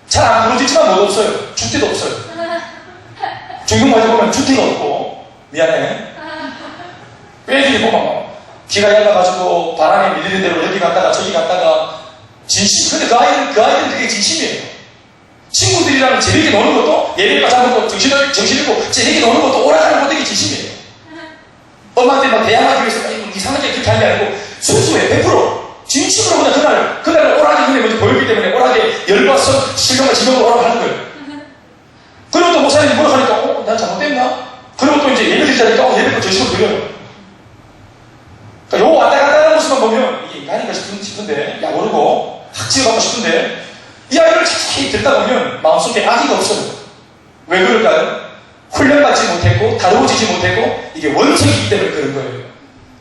잘 안 부러지지만 못 없어요. 줄 데도 없어요. 중등부에 보면 줄 데가 없고 미안해. 애들이 보면 막 기가 얇아가지고 바람에 밀리는 대로 여기 갔다가 저기 갔다가 진심. 근데 그 아이들은 그게 진심이에요. 친구들이랑 재밌게 노는 것도 예배가 잡은 것 정신이고 재밌게 노는 것도 오락하는 것도 이게 진심이에요. 엄마한테 막 대항하기 위해서 이상하게 그렇게 하는 게 아니고 순수해 100% 진심으로 그냥 그날 오락이 눈에 먼저 보이기 때문에 오락에 열받아서 실명과 지명을 오락하는 거예요. 그리고 또 목사님이 뭐라 하니까 난 잘못됐나? 그리고 또 이제 예배 드리자니까 예배도 전심을 드려요. 그러니까 요 왔다 갔다 하는 모습만 보면 이게 인간인가 싶은데 야 모르고 학지어가고 싶은데 이 아이를 자세히 듣다 보면 마음속에 악의가 없어요. 왜 그럴까요? 훈련받지 못했고 다루어지지 못했고 이게 원석이기 때문에 그런 거예요.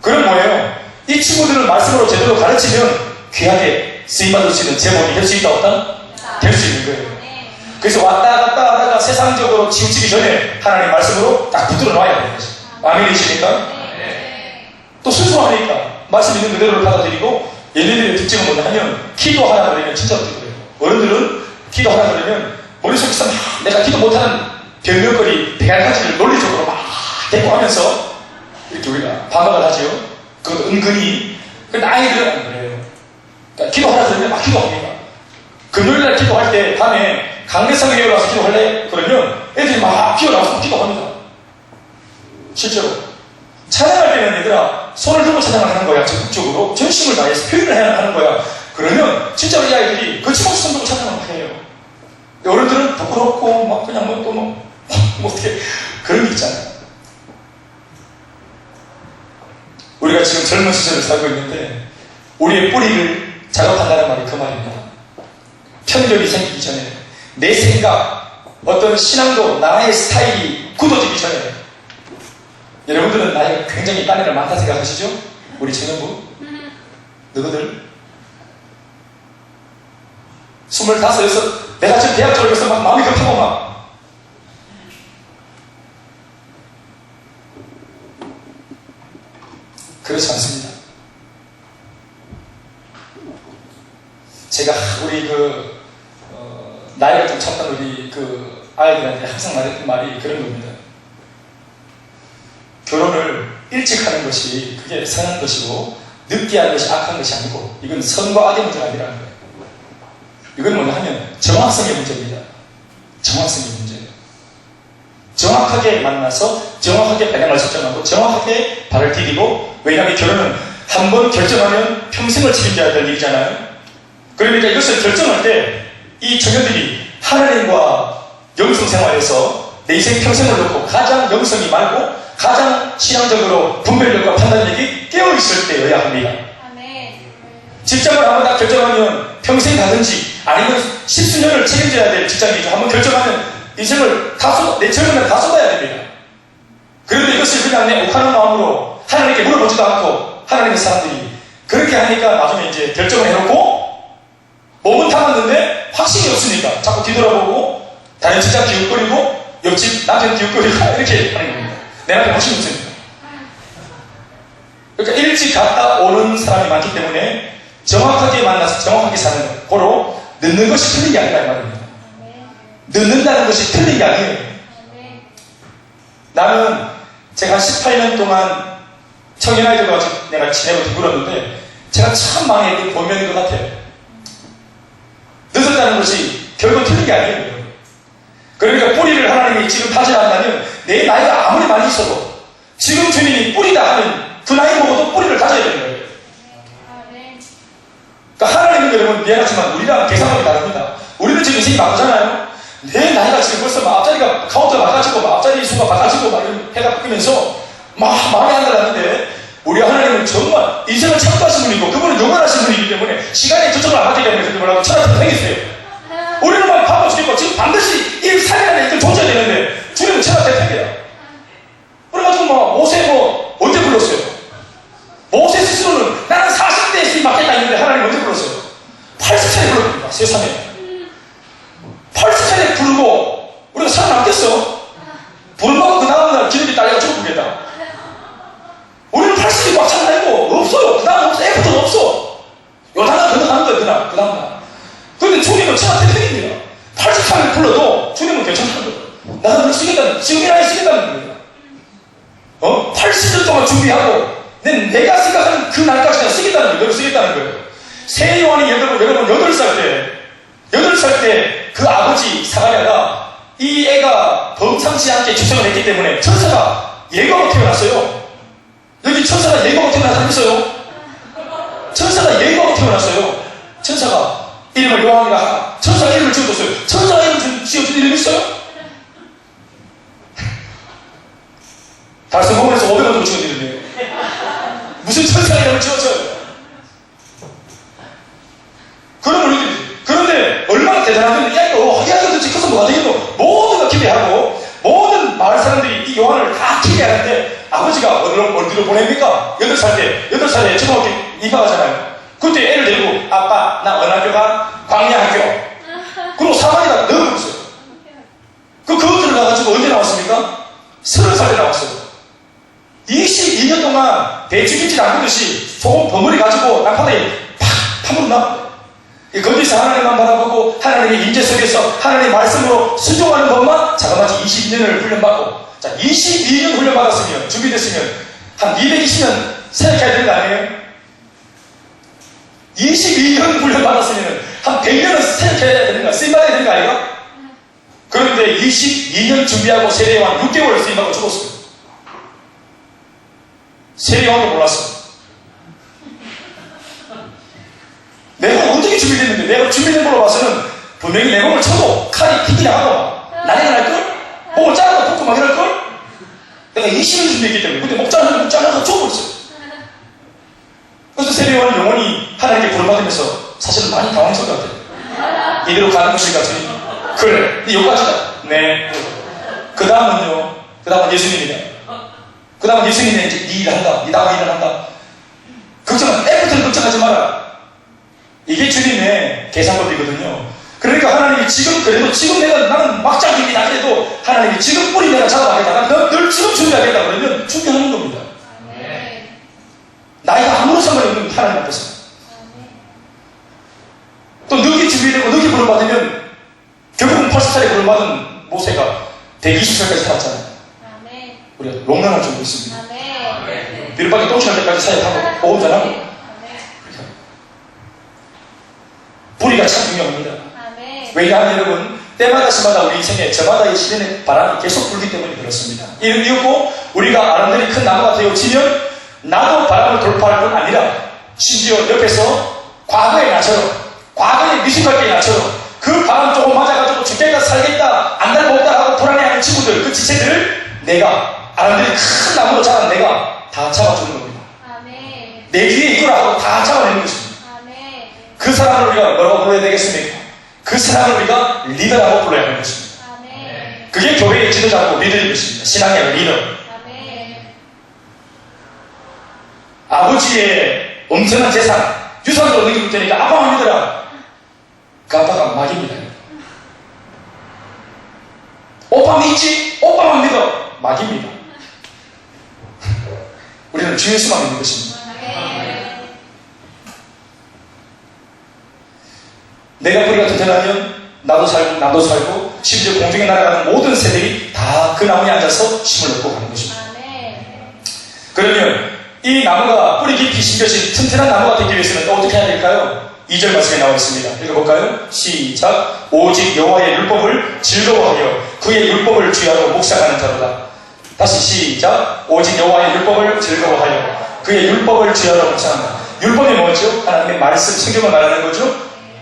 그럼 뭐예요? 이 친구들을 말씀으로 제대로 가르치면 귀하게 쓰임받을 수 있는 제목이 될 수 있다 없다? 될 수 있는 거예요. 그래서 왔다 갔다 하다가 세상적으로 치우치기 전에 하나님 말씀으로 딱 붙들어 놔야 되는 거죠. 아멘이십니까? 또 순수하니까 말씀 있는 그대로를 받아들이고 얘네들의 특징은 뭐냐 하면 기도 하나 그러면 진짜로 기도해요. 어른들은 기도 하나 그러면 머릿속에서 막 내가 기도 못하는 별명거리 100가지를 논리적으로 막 대꾸하면서 이렇게 우리가 반박을 하죠. 그것도 은근히. 근데 아이들은 안 그래요. 그러니까 기도 하나 그러면 막 기도합니다. 금요일날 기도할 때 밤에 강대상에 올라와서 기도할래? 그러면 애들이 막 기어나와서 기도합니다. 실제로. 찬양할 때는 얘들아 손을 들고 찬양을 하는 거야. 적극적으로 전심을 다해서 표현을 해야 하는 거야. 그러면 진짜로 이 아이들이 거침없이 손 들고 찬양을 해요. 어른들은 부끄럽고 막 그냥 뭐 어떻게 그런 게 있잖아요. 우리가 지금 젊은 시절을 살고 있는데 우리의 뿌리를 작업한다는 말이 그 말입니다. 편견이 생기기 전에 내 생각, 어떤 신앙도 나의 스타일이 굳어지기 전에 여러분들은 나이가 굉장히 딴애가 많다 생각하시죠? 우리 청년부? 너희들 25, 6 내가 지금 대학 졸업해서 막 마음이 급하고 막 그렇지 않습니다. 제가 우리 나이가 좀 찼던 우리 아이들한테 항상 말했던 말이 그런 겁니다. 결혼을 일찍 하는 것이 그게 선한 것이고 늦게 하는 것이 악한 것이 아니고 이건 선과 악의 문제가 아니라는 거예요. 이건 뭐냐 하면 정확성의 문제입니다. 정확성의 문제예요. 정확하게 만나서 정확하게 방향을 설정하고 정확하게 발을 디디고 왜냐하면 결혼은 한 번 결정하면 평생을 책임져야 될 일이잖아요. 그러니까 이것을 결정할 때 이 청년들이 하나님과 영성생활에서 내 인생 평생을 놓고 가장 영성이 맑고 가장 신앙적으로 분별력과 판단력이 깨어있을 때여야 합니다. 아멘. 직장을 한번 다 결정하면 평생 가든지 아니면 십수년을 책임져야 될 직장이죠. 한번 결정하면 인생을 내 젊은 날 다 쏟아야 됩니다. 그런데 이것을 그냥 내 욱하는 마음으로 하나님께 물어보지도 않고 하나님의 사람들이 그렇게 하니까 나중에 이제 결정을 해놓고 몸은 타봤는데 확신이 없으니까 자꾸 뒤돌아보고 다른 직장 기웃거리고 옆집 남편 기웃거리고 이렇게 하는 겁니다. 내 앞에 확신이 없으니까. 그러니까 일찍 갔다 오는 사람이 많기 때문에 정확하게 만나서 정확하게 사는 것. 고로 늦는 것이 틀린 게 아니라 이 말입니다. 늦는다는 것이 틀린 게 아니에요. 나는 제가 한 18년 동안 청년아이들과 내가 지내고 뒤굴었는데 제가 참 많이 보면인 것 같아요. 늦었다는 것이 결국 틀린 게 아니에요. 그러니까 뿌리를 하나님이 지금 파져한다면 내 나이가 아무리 많이 있어도 지금 주님이 뿌리다 하는 그 나이 먹어도 뿌리를 가져야 되는 거예요. 그러니까 하나님은 여러분 미안하지만 우리랑 계산하기 다릅니다. 우리는 지금 인생이 바쁘잖아요. 내 나이가 지금 벌써 막 앞자리가 카운터가 바꿔지고 막 앞자리 수가 바꿔지고 막 이런 해가 바뀌면서 막 마음이 안 달랐는데 우리 하나님은 정말 인생을 참고하신 분이고 그분은 영원하신 분이기 때문에 시간에 초점을 안 맞기 때문에 그렇게 뭐라고 철학을 생겼어요. 우리는 막 바빠 죽겠고 지금 반드시 이 삶이라는 이걸 존재해야 되는데 주님은 철학의 택이야. 그래가지고 모세 언제 불렀어요? 모세 스스로는 나는 40대에 쓰임 맞겠다 했는데 하나님 언제 불렀어요? 80차례 불렀습니다. 세상에 80차례 부르고 우리가 살아남겠어? 부르고 그 다음날 기름이 딸려가 죽어보겠다. 우리는 80이 꽉 차는 아니고 없어요. 그 다음 없어. 애부터도 없어. 요단을 건너가는 거예요. 그 다음날. 근데 주님은 철학의 택입니다. 80차례 불러도 주님은 괜찮다는 거예요. 나는 널 쓰겠다는, 지금이나 쓰겠다는 겁니다. 80년 동안 준비하고 내가 생각하는 그 날까지 그냥 쓰겠다는 거예요. 너를 쓰겠다는 거예요. 새 요한이 여러분 8살 때 그 아버지 사가랴가 이 애가 범상치 않게出생을 했기 때문에 천사가 예고하고 태어났어요. 여기 천사가 예고하고 태어난 사람 있어요? 천사가 예고하고 태어났어요. 천사가 이름을 요한이라 하나. 천사가 이름을 지어줬어요. 천사가 이름을 지어준 이름 있어요? 달성공원에서 500원 정도 지어드리네요. 무슨 천사가 이름을 지어줘요? 그런데 얼마나 대단하면 이 아이가 도대체 커서 뭐가 되겠노? 모든 걸 기대하고 모든 마을 사람들이 이 요한을 다 기대하는데 아버지가 어디로 보냅니까? 8살에 초등학교 입학하잖아요. 그때 애를 데리고 아빠 나 어느 학교 가? 광야학교. 그리고 사관이가 넣어버렸어요. 그거 들어가가지고 언제 나왔습니까? 30살에 나왔어요. 22년 동안 배추김치를 안 굽듯이 소금 버무리 가지고 땅바닥에 팍 파묻어 놨어요. 거기서 하나님만 바라보고 하나님의 임재 속에서 하나님의 말씀으로 순종하는 것만 자그마치 22년을 훈련받고 자 22년 훈련받았으면 준비됐으면 한 220년 사역해야 되는 거 아니에요? 22년 훈련받았으면 한 100년은 사역해야 되는 거 쓰임받아야 되는 거 아니에요? 그런데 22년 준비하고 세례요한 6개월 쓰임받고 죽었어요. 세례요한도 몰랐어요. 내가 어떻게 준비됐는데 내가 준비된 걸로 봐서는 분명히 내 몸을 쳐도 칼이 튀기나 하고 난리가 날걸? 목을 잘라도 볶고 막 이럴걸? 내가 20년 준비했기 때문에 근데 목 잘라서 죽어버렸어요. 그래서 세례요한은 영원히 하나님께 부름받으면서 사실은 많이 당황스러운 것 같아요. 이대로 가는 것일까 주님? 그래 여기까지다. 네. 그 다음은 예수님이다. 그 다음은 예수님이 이제 네 일을 한다. 네 나와 일을 한다. 애프터는 걱정하지 마라. 이게 주님의 계산법이거든요. 그러니까 하나님이 지금 나는 막장이긴 하더라도 하나님이 지금 뿌리 내가 잡아가겠다. 널 지금 준비하겠다. 그러면 준비하는 겁니다. 나이가 아무런 상관이 없는 하나님 앞에서. 또 늦게 준비되고 늦게 부름받으면 결국은 80살에 부름받은 모세가 120살까지 살았잖아요. 우리가 롱런할 정도 있습니다. 비를밖에 똥치할 때까지 사역하고 보험 전하고 뿌리가 참 중요합니다. 왜냐하면 여러분 때마다 시마다 우리 인생에 저마다의 시련의 바람이 계속 불기 때문에 그렇습니다. 이었고 우리가 아름다리 큰 나무가 되어지면 나도 바람을 돌파할 뿐 아니라 심지어 옆에서 과거의 나처럼 과거의 미숙할 때의 나처럼 그 바람 조금 맞아가지고 죽겠다 살겠다 안 날 것 없다 하고 불안해하는 친구들 것들, 그 지체들을 내가, 아람들이 큰 나무로 자란 내가 다 잡아주는 겁니다. 아멘. 내 뒤에 이끌어 하고 다 잡아내는 것입니다. 아멘. 그 사람을 우리가 뭐라고 불러야 되겠습니까? 그 사람을 우리가 리더라고 불러야 하는 것입니다. 아멘. 그게 교회의 지도자고 리더인 것입니다. 신앙의 리더. 아멘. 아버지의 엄청난 재산, 유산으로 넘겨줄 테니까 아빠만 믿어라. 그 아빠가 막입니다. 오빠 믿지? 오빠만 믿어. 막입니다. 우리는 주 예수만 믿는 것입니다. 아멘. 내가 뿌리가 튼튼하면 나도 살고 심지어 공중에 날아가는 모든 새들이 다 그 나무에 앉아서 힘을 얻고 가는 것입니다. 아멘. 그러면 이 나무가 뿌리 깊이 심겨진 튼튼한 나무가 되기 위해서는 어떻게 해야 될까요? 2절 말씀에 나와 있습니다. 읽어볼까요? 시작. 오직 여호와의 율법을 즐거워하여 그의 율법을 주야로 묵상하는 자로다. 다시 시작. 오직 여호와의 율법을 즐거워하여 그의 율법을 주야로 묵상한다. 율법이 뭐죠? 하나님의 말씀, 성경을 말하는 거죠.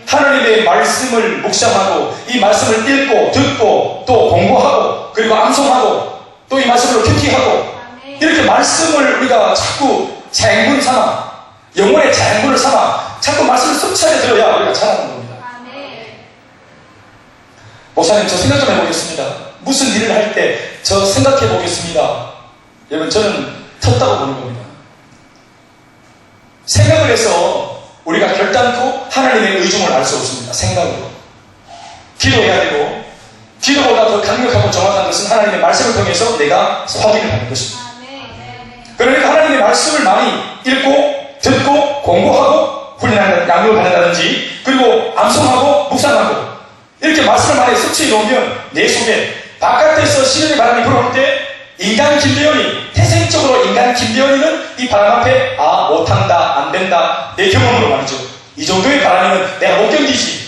하나님의 말씀을 묵상하고 이 말씀을 읽고 듣고 또 공부하고 그리고 암송하고 또 이 말씀으로 큐티하고 아멘. 이렇게 말씀을 우리가 자꾸 자양분 삼아 영혼의 자양분을 삼아 자꾸 말씀을 섭취하게 들어야 우리가 잘하는 겁니다. 아멘. 목사님 저 생각 좀 해보겠습니다. 무슨 일을 할 때 저 생각해 보겠습니다. 여러분 저는 텄다고 보는 겁니다. 생각을 해서 우리가 결단코 하나님의 의중을 알 수 없습니다. 생각으로. 기도해야 되고 기도보다 더 강력하고 정확한 것은 하나님의 말씀을 통해서 내가 확인을 하는 것입니다. 아멘. 그러니까 하나님의 말씀을 많이 읽고 듣고 공부하고 훈련하는 양육을 받는다든지 그리고 암송하고 묵상하고 이렇게 말씀을 많이 섭취해 놓으면 내 속에 바깥에서 시련의 바람이 불어올 때 인간 김대현이 태생적으로 인간 김대현이는 이 바람 앞에 못한다 안된다 내 경험으로 말이죠. 이 정도의 바람이면 내가 못 견디지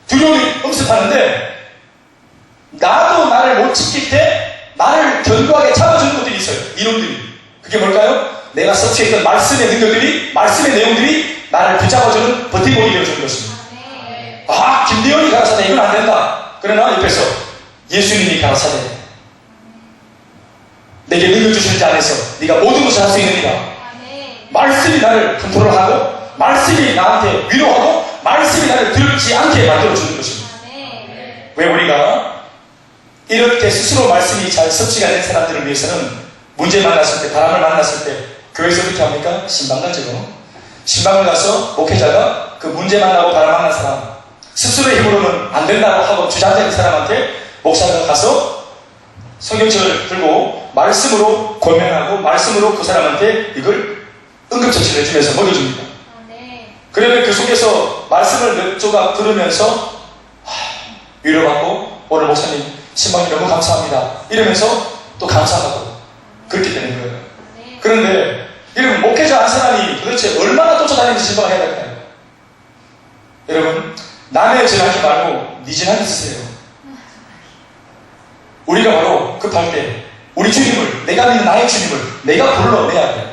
두려움이 엄습하는데 나도 나를 못 지킬 때 나를 견고하게 잡아주는 것들이 있어요. 이론들이. 그게 뭘까요? 내가 섭취했던 말씀의 능력들이 말씀의 내용들이 나를 붙잡아주는 버티고이 되어주는 것입니다. 아멘. 김대현이 가라사대 이건 안된다. 그러나 옆에서 예수님이 가라사대 내게 능력 주시는 자 안에서 네가 모든 것을 할 수 있느니라. 아멘. 말씀이 나를 컨트롤하고 말씀이 나한테 위로하고 말씀이 나를 들지 않게 만들어주는 것입니다. 아멘. 왜 우리가 이렇게 스스로 말씀이 잘 섭취가 된 사람들을 위해서는 문제 만났을 때 바람을 만났을 때 교회에서 어떻게 합니까? 신방 가죠. 신방을 가서 목회자가 그 문제 만나고 바람 만난 사람 스스로의 힘으로는 안 된다고 하고 주장되는 사람한테 목사가 가서 성경책을 들고 말씀으로 권면하고 말씀으로 그 사람한테 이걸 응급처치를 해주면서 먹여줍니다. 아멘. 그러면 그 속에서 말씀을 몇 조각 들으면서 위로받고 오늘 목사님 신방이 너무 감사합니다 이러면서 또 감사하고 그렇게 되는 거예요. 아멘. 그런데 여러분 목회자 한 사람이 도대체 얼마나 쫓아다니면서 신방을 해야 될까요? 여러분 남의 진하지 말고 네 진하게 쓰세요. 우리가 바로 급할 때 우리 주님을 내가 믿는 나의 주님을 내가 불러내야 돼요.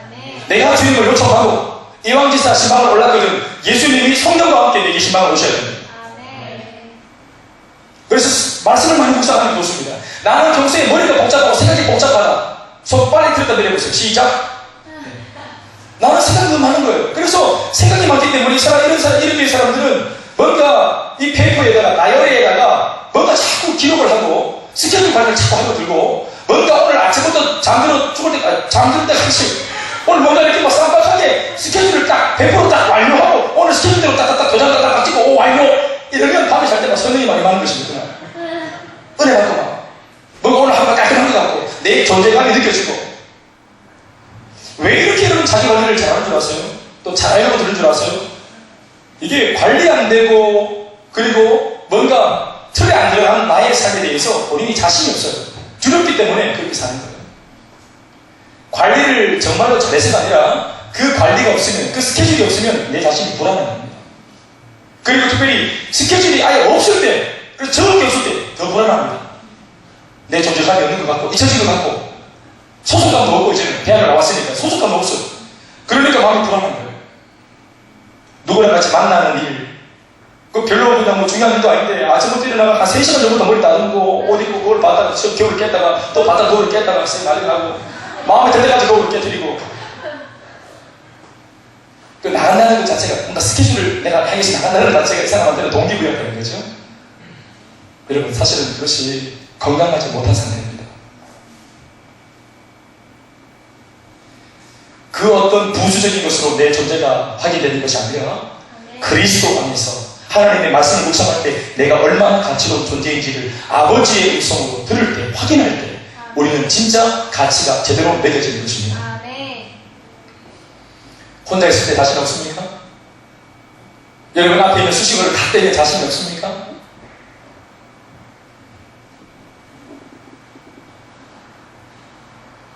아멘. 내가 주님을 요청하고 이왕지사 신방을 올랐거든 예수님이 성령과 함께 내게 신방을 오셔야 됩니다. 아멘. 그래서 말씀을 많이 묵상하는 게 좋습니다. 나는 평소에 머리가 복잡하고 생각이 복잡하다. 손 빨리 들었다 내려보세요. 시작. 나는 생각이 너무 많은 거예요. 그래서 생각이 많기 때문에 이런 사람들은 뭔가 이 페이퍼에다가 다이어리에다가 뭔가 자꾸 기록을 하고 스케줄 관리를 자꾸 하고 들고 뭔가 오늘 아침부터 잠들 때까지 오늘 뭔가 이렇게 막 쌈박하게 스케줄을 딱 100% 딱 완료하고 오늘 스케줄대로 딱딱딱 도장 딱딱 찍고 완료 이러면 밤에 잘 때 막 성령이 많이 많은 것입니다. 은혜 받고 막 뭔가 오늘 한번 깔끔한 것 같고 내 존재감이 느껴지고 왜 이렇게 여러분 자기 관리를 잘하는 줄 아세요? 또 잘하려고 들은 줄 아세요? 이게 관리 안 되고 그리고 뭔가 틀에 안 들어간 나의 삶에 대해서 본인이 자신이 없어요. 두렵기 때문에 그렇게 사는 거예요. 관리를 정말로 잘해서가 아니라 그 관리가 없으면 그 스케줄이 없으면 내 자신이 불안한 겁니다. 그리고 특별히 스케줄이 아예 없을 때 그래서 적응이 없을 때 더 불안합니다. 내 존재감이 없는 것 같고 잊혀진 것 같고 소속감도 없고 이제는 대학을 나왔으니까 소속감도 없어. 그러니까 마음이 불안한 거예요. 누구랑 같이 만나는 일 그 별로 그냥 뭐 중요한 일도 아닌데 아침부터 일어나면 한 3시간 전부터 머리 따듬고 옷 입고 그걸 받다가 겨울을 깼다가 또 받다 겨울을 깼다가 난리 나고 마음에 들 때까지 겨울을 깨뜨리고 그 나간다는 것 자체가 뭔가 스케줄을 내가 해야지 나간다는 것 자체가 이 사람한테는 동기부여가 거죠. 여러분 사실은 그것이 건강하지 못한 상태입니다. 그 어떤 부수적인 것으로 내 존재가 확인되는 것이 아니라 그리스도 안에서 하나님의 말씀을 묵상할 때 내가 얼마나 가치로운 존재인지를 아버지의 음성으로 들을 때 확인할 때 우리는 진짜 가치가 제대로 매겨지는 것입니다. 혼자 있을 때 자신 없습니까? 여러분 앞에 있는 수식어를 다 떼면 자신이 없습니까?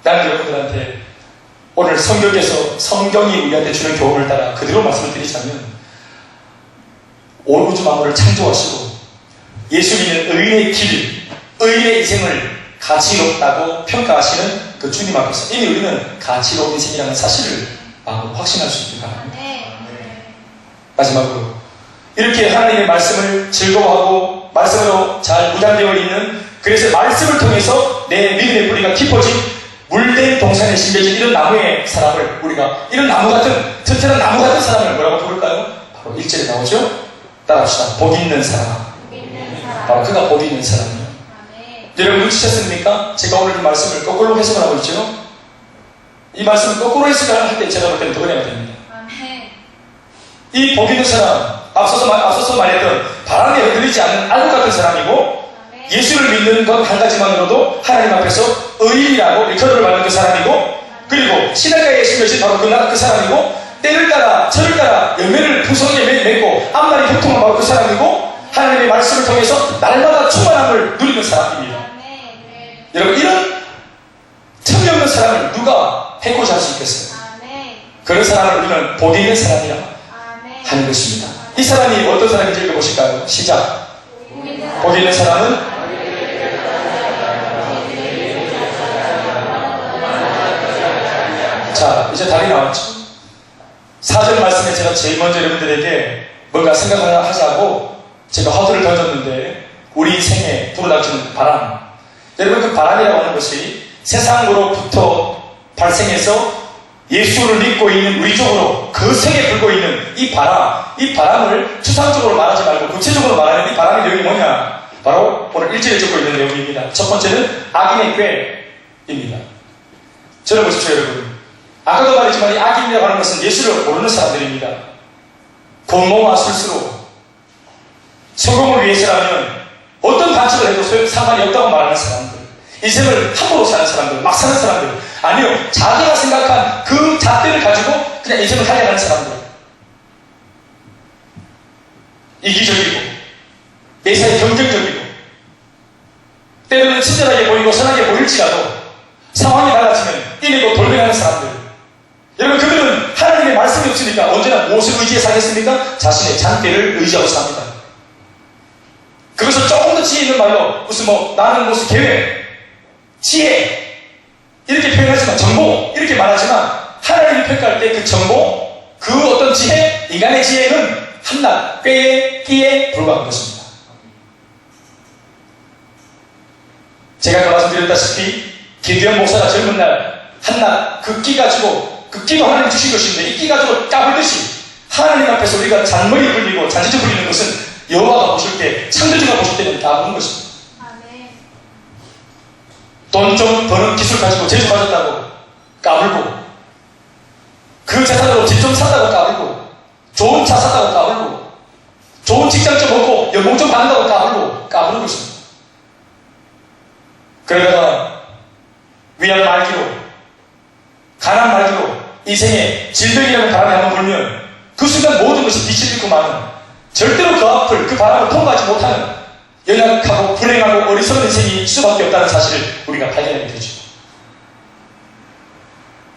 나는 여러분들한테 오늘 성경에서 성경이 우리한테 주는 교훈을 따라 그대로 말씀을 드리자면 온 우주 만물을 창조하시고 예수 믿는 의인의 길, 의인의 인생을 가치롭다고 평가하시는 그 주님 앞에서 이미 우리는 가치로운 인생이라는 사실을 마음으로 확신할 수 있길 바랍니다. 마지막으로 이렇게 하나님의 말씀을 즐거워하고 말씀으로 잘 무장되어 있는 그래서 말씀을 통해서 내 믿음의 뿌리가 깊어진 물된 동산에 심겨진 이런 나무의 사람을 우리가 이런 나무 같은 튼튼한 나무 같은 사람을 뭐라고 부를까요? 바로 1절에 나오죠? 따라합시다. 복 있는 사람. 바로 그가 복 있는 사람이에요. 여러분 눈치채셨습니까? 제가 오늘 이 말씀을 거꾸로 해석을 하고 있죠? 이 말씀을 거꾸로 해석을 할 때 제가 볼 때는 더 은혜가 됩니다. 이 복 있는 사람, 앞서서 말했던 바람에 흔들리지 않는 알곡 같은 사람이고 예수를 믿는 것 한 가지만으로도 하나님 앞에서 의인이라고 일컬음을 받는 그 사람이고 그리고 신앙가에 심겨진 바로 그 사람이고 때를 따라 철을 따라 열매를 풍성하게 맺고 앞날이 형통한 바로 그 사람이고 하나님의 말씀을 통해서 날마다 충만함을 누리는 사람입니다. 여러분 이런 틈이 없는 사람을 누가 해코지 할 수 있겠어요? 그런 사람을 우리는 복 있는 사람이라 하는 것입니다. 이 사람이 어떤 사람인지 읽어보실까요? 시작. 복 있는 사람은 자 이제 답이 나왔죠. 4절 말씀에 제가 제일 먼저 여러분들에게 뭔가 생각을 하자고 제가 화두를 던졌는데 우리 인생에 불어닥치는 바람, 여러분 그 바람이라고 하는 것이 세상으로부터 발생해서 예수를 믿고 있는 우리 쪽으로 거세게 불고 있는 이 바람을 추상적으로 말하지 말고 구체적으로 말하는 이 바람의 내용이 뭐냐? 바로 오늘 1절에 적고 있는 내용입니다. 첫 번째는 악인의 꾀입니다. 들어보십시오 여러분. 아까도 말했지만 이 악인이라고 하는 것은 예수를 모르는 사람들입니다. 공모와 술수로 성공을 위해서라면 어떤 방식을 해도 상관이 없다고 말하는 사람들, 인생을 함부로 사는 사람들, 막 사는 사람들, 아니요 자기가 생각한 그 잣대를 가지고 그냥 인생을 살려가는 사람들, 이기적이고 매사에 경쟁적이고 때로는 친절하게 보이고 선하게 보일지라도 상황이 달라지면 이내고 돌변하는 사람들, 여러분 그들은 하나님의 말씀이 없으니까 언제나 무엇을 의지해 살겠습니까? 자신의 잔대를 의지하고 삽니다. 그것을 조금 더 지혜 있는 말로 무슨 나는 무슨 계획, 지혜 이렇게 표현하지만 정보 이렇게 말하지만 하나님이 평가할 때 그 정보, 그 어떤 지혜, 인간의 지혜는 한낱 꾀에 끼에 불과한 것입니다. 제가 아까 말씀드렸다시피 기드온 목사가 젊은 날 한낱 그 끼 가지고 그 끼도 하나님 주신 것인데 이 끼 가지고 까불듯이 하나님 앞에서 우리가 잔머리 불리고 잔지저 불리는 것은 여호와가 보실 때, 창조주가 보실 때는 까부는 것입니다. 돈 좀 버는 기술 가지고 재주 맞았다고 까불고 그 재산으로 집 좀 샀다고 까불고 좋은 차 샀다고 까불고 좋은 직장 좀 얻고 연봉 좀 받는다고 까부는 것입니다. 그러다가 위안 말기로 가난 말기로 인생에 질병이라는 바람이 한번 불면 그 순간 모든 것이 빛을 잃고 마는 절대로 그 앞을 그 바람을 통과하지 못하는 연약하고 불행하고 어리석은 인생이 수밖에 없다는 사실을 우리가 발견하게 되죠.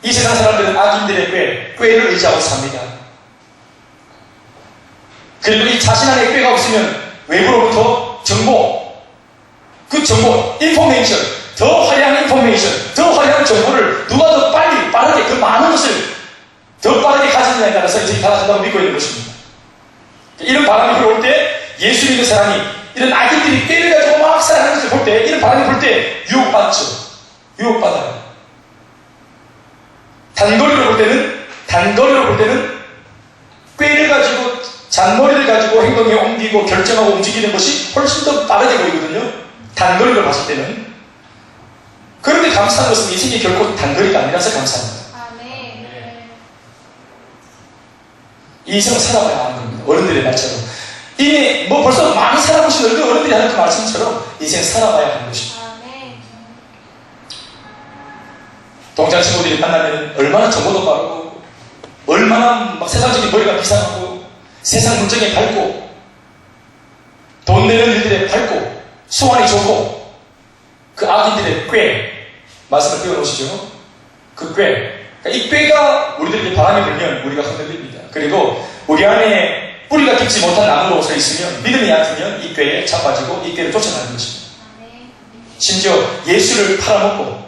이 세상 사람들은 악인들의 꾀를 의지하고 삽니다. 그리고 이 자신 안에 꾀가 없으면 외부로부터 정보, 그 정보, 인포메이션, 더 화려한 인포메이션, 더 화려한 정보를 누가 더 빨리, 빠르게 그 많은 것을 더 빠르게 가지느냐에 따라서 인생이 달라진다고 믿고 있는 것입니다. 이런 바람이 불어올 때 예수 믿는 사람이 이런 악인들이 꾀를 가지고 막 살아가는 것을 볼 때 이런 바람이 불 때 유혹받죠. 유혹받아요. 단거리로 볼 때는 꾀를 가지고 잔머리를 가지고 행동에 옮기고 결정하고 움직이는 것이 훨씬 더 빠르게 보이거든요. 단거리로 봤을 때는. 그런데 감사한 것은 인생이 결코 단거리가 아니라서 감사합니다. 아멘. 이 인생을 살아봐야 하는 겁니다. 어른들의 말처럼. 이미 뭐 벌써 많이 살아보신 어른들이 하는 그 말씀처럼 인생 살아봐야 하는 것입니다. 아멘. 동창 친구들이 만나면 얼마나 정보도 빠르고 얼마나 막 세상적인 머리가 비상하고 세상 물정에 밝고 돈 내는 일들에 밝고 수완이 좋고 그 악인들의 꾀 말씀을 띄워놓으시죠. 그 꾀. 그러니까 이 꾀가 우리들에게 바람이 불면 우리가 흔들립니다. 그리고 우리 안에 뿌리가 깊지 못한 나무로 서 있으면 믿음이 얕으면 이 꾀에 자빠지고 이 꾀를 쫓아가는 것입니다. 아멘. 심지어 예수를 팔아먹고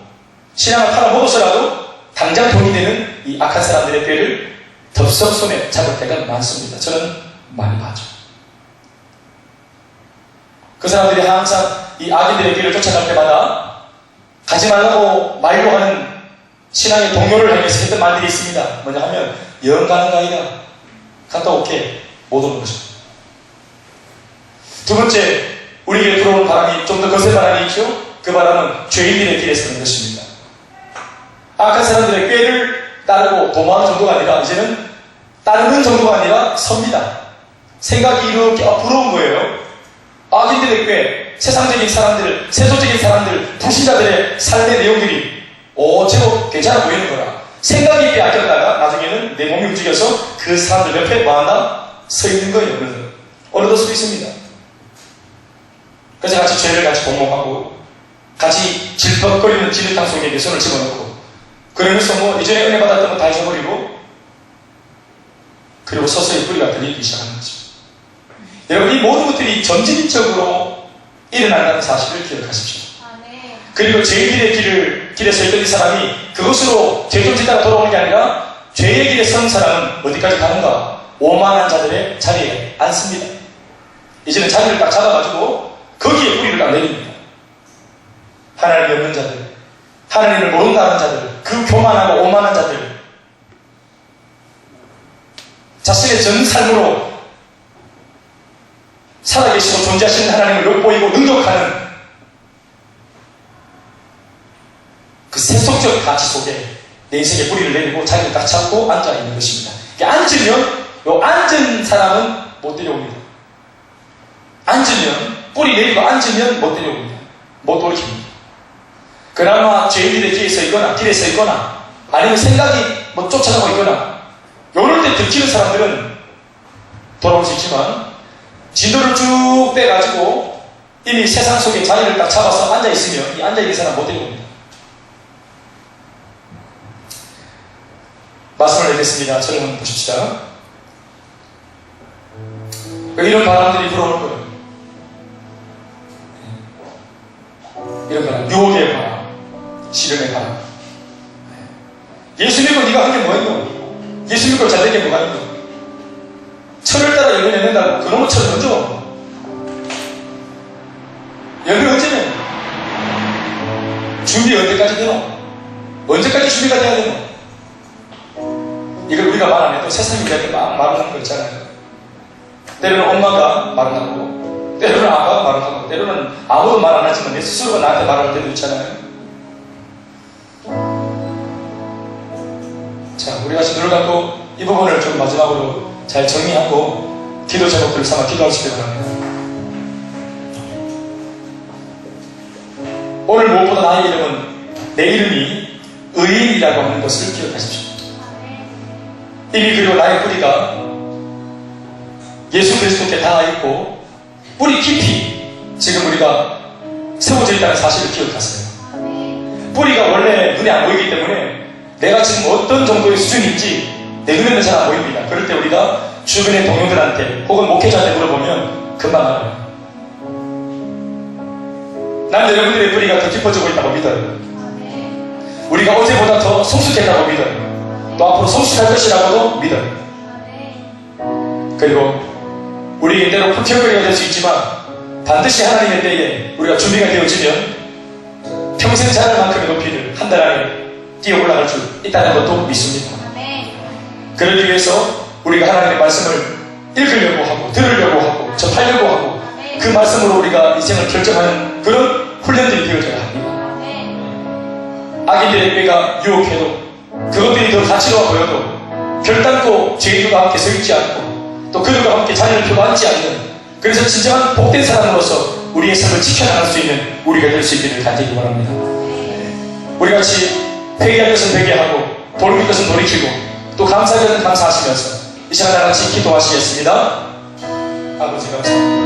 신앙을 팔아먹어서라도 당장 돈이 되는 이 악한 사람들의 꾀를 덥석 손에 잡을 때가 많습니다. 저는 많이 봤죠. 그 사람들이 항상 이 악인들의 꾀를 쫓아갈 때마다 가지 말라고 말로 하는 신앙의 동료를 향해서 했던 말들이 있습니다. 뭐냐 하면 영 가는 가이다. 갔다 올게. 못 오는 것입니다. 두 번째, 우리에게 불어오는 바람이 좀 더 거센 바람이 있죠. 그 바람은 죄인들의 길에 서는 것입니다. 악한 사람들의 꾀를 따르고 도모하는 정도가 아니라 이제는 따르는 정도가 아니라 섭니다. 생각이 이렇게 부러운 거예요. 악인들의 꾀, 세상적인 사람들, 세속적인 사람들, 불신자들의 삶의 내용들이 제법 괜찮아 보이는 거라. 생각이 빼앗겼다가 나중에는 내 몸이 움직여서 그 사람들 옆에 뭐한다? 서 있는 거예요. 어느덧 서 있습니다. 그래서 같이 죄를 같이 공모하고 같이 질퍽거리는 진흙탕 속에 내 손을 집어넣고 그러면서 뭐 이전에 은혜 받았던 거 다 잊어버리고 그리고 서서히 뿌리가 들리기 시작하는 거죠. 여러분 이 모든 것들이 점진적으로 일어난다는 사실을 기억하십시오. 아멘. 그리고 죄인들의 길에 서 있던 이 사람이 그것으로 죄 좀 짓다가 돌아오는 게 아니라 죄의 길에 선 사람은 어디까지 가는가? 오만한 자들의 자리에 앉습니다. 이제는 자리를 딱 잡아가지고 거기에 뿌리를 딱 내립니다. 하나님이 없는 자들, 하나님을 모른다는 자들, 그 교만하고 오만한 자들, 자신의 전 삶으로 살아계시고 존재하시는 하나님을 욕보이고 능력하는 그 세속적 가치 속에 내 인생의 뿌리를 내리고 자기를 딱 잡고 앉아있는 것입니다. 앉으면 요 앉은 사람은 못 데려옵니다. 앉으면 뿌리 내리고 앉으면 못 데려옵니다. 못 돌이킵니다. 그나마 죄인들의 길에 서 있거나 아니면 생각이 뭐 쫓아가고 있거나 요럴 때 들키는 사람들은 돌아올 수 있지만 진도를 쭉 빼가지고 이미 세상 속에 자리를 딱 잡아서 앉아있으면 이 앉아있는 사람 못 데려옵니다. 말씀을 내겠습니다. 저를 한번 보십시다. 이런 바람들이 불어오는 거예요. 이런 바람, 유혹의 바람, 시련의 바람. 예수 믿고 네가 한 게 뭐였노? 예수 믿고 잘 된 게 뭐가 있노? 철을 따라 열매 맺는다고 그놈의 철을 던져. 열매 언제면 준비 언제까지 되노? 언제까지 준비가 돼야 되노? 이걸 우리가 말 안 해도 세상이 우리한테 막 말을 하는 거 있잖아요. 때로는 엄마가 말을 하고, 때로는 아빠가 말을 하고, 때로는 아무도 말 안 하지만 내 스스로가 나한테 말할 때도 있잖아요. 자, 우리 같이 눈을 감고 이 부분을 좀 마지막으로 잘 정리하고 기도 제목들을 삼아 기도하시기 바랍니다. 오늘 무엇보다 나의 이름은 내 이름이 의인이라고 하는 것을 기억하십시오. 이미 그리고 나의 뿌리가 예수 그리스도께 닿아 있고 뿌리 깊이 지금 우리가 세워져 있다는 사실을 기억하세요. 뿌리가 원래 눈에 안 보이기 때문에 내가 지금 어떤 정도의 수준인지 내 눈에는 잘 안 보입니다. 그럴 때 우리가 주변의 동료들한테 혹은 목회자한테 물어보면 금방 알아요. 난 여러분들의 뿌리가 더 깊어지고 있다고 믿어요. 우리가 어제보다 더 성숙했다고 믿어요. 또 앞으로 성숙할 것이라고도 믿어요. 그리고 우리에게 때로 불평거리가 될 수 있지만 반드시 하나님의 때에 우리가 준비가 되어지면 평생 자랄 만큼의 높이를 한 달 안에 뛰어 올라갈 수 있다는 것도 믿습니다. 아멘. 그러기 위해서 우리가 하나님의 말씀을 읽으려고 하고 들으려고 하고 접하려고 하고 그 말씀으로 우리가 인생을 결정하는 그런 훈련들이 되어져야 합니다. 아멘. 악인들의 꾀가 유혹해도 그것들이 더 가치로워 보여도 결단코 죄인들과 함께 서 있지 않고 또 그들과 함께 자리를 표방하지 않는, 그래서 진정한 복된 사람으로서 우리의 삶을 지켜나갈 수 있는 우리가 될 수 있기를 간절히 원합니다. 우리 같이 회개할 것은 회개하고 돌이킬 것은 돌이키고 또 감사할 것은 감사하시면서 이 시간 다 같이 기도하시겠습니다. 아버지 감사합니다.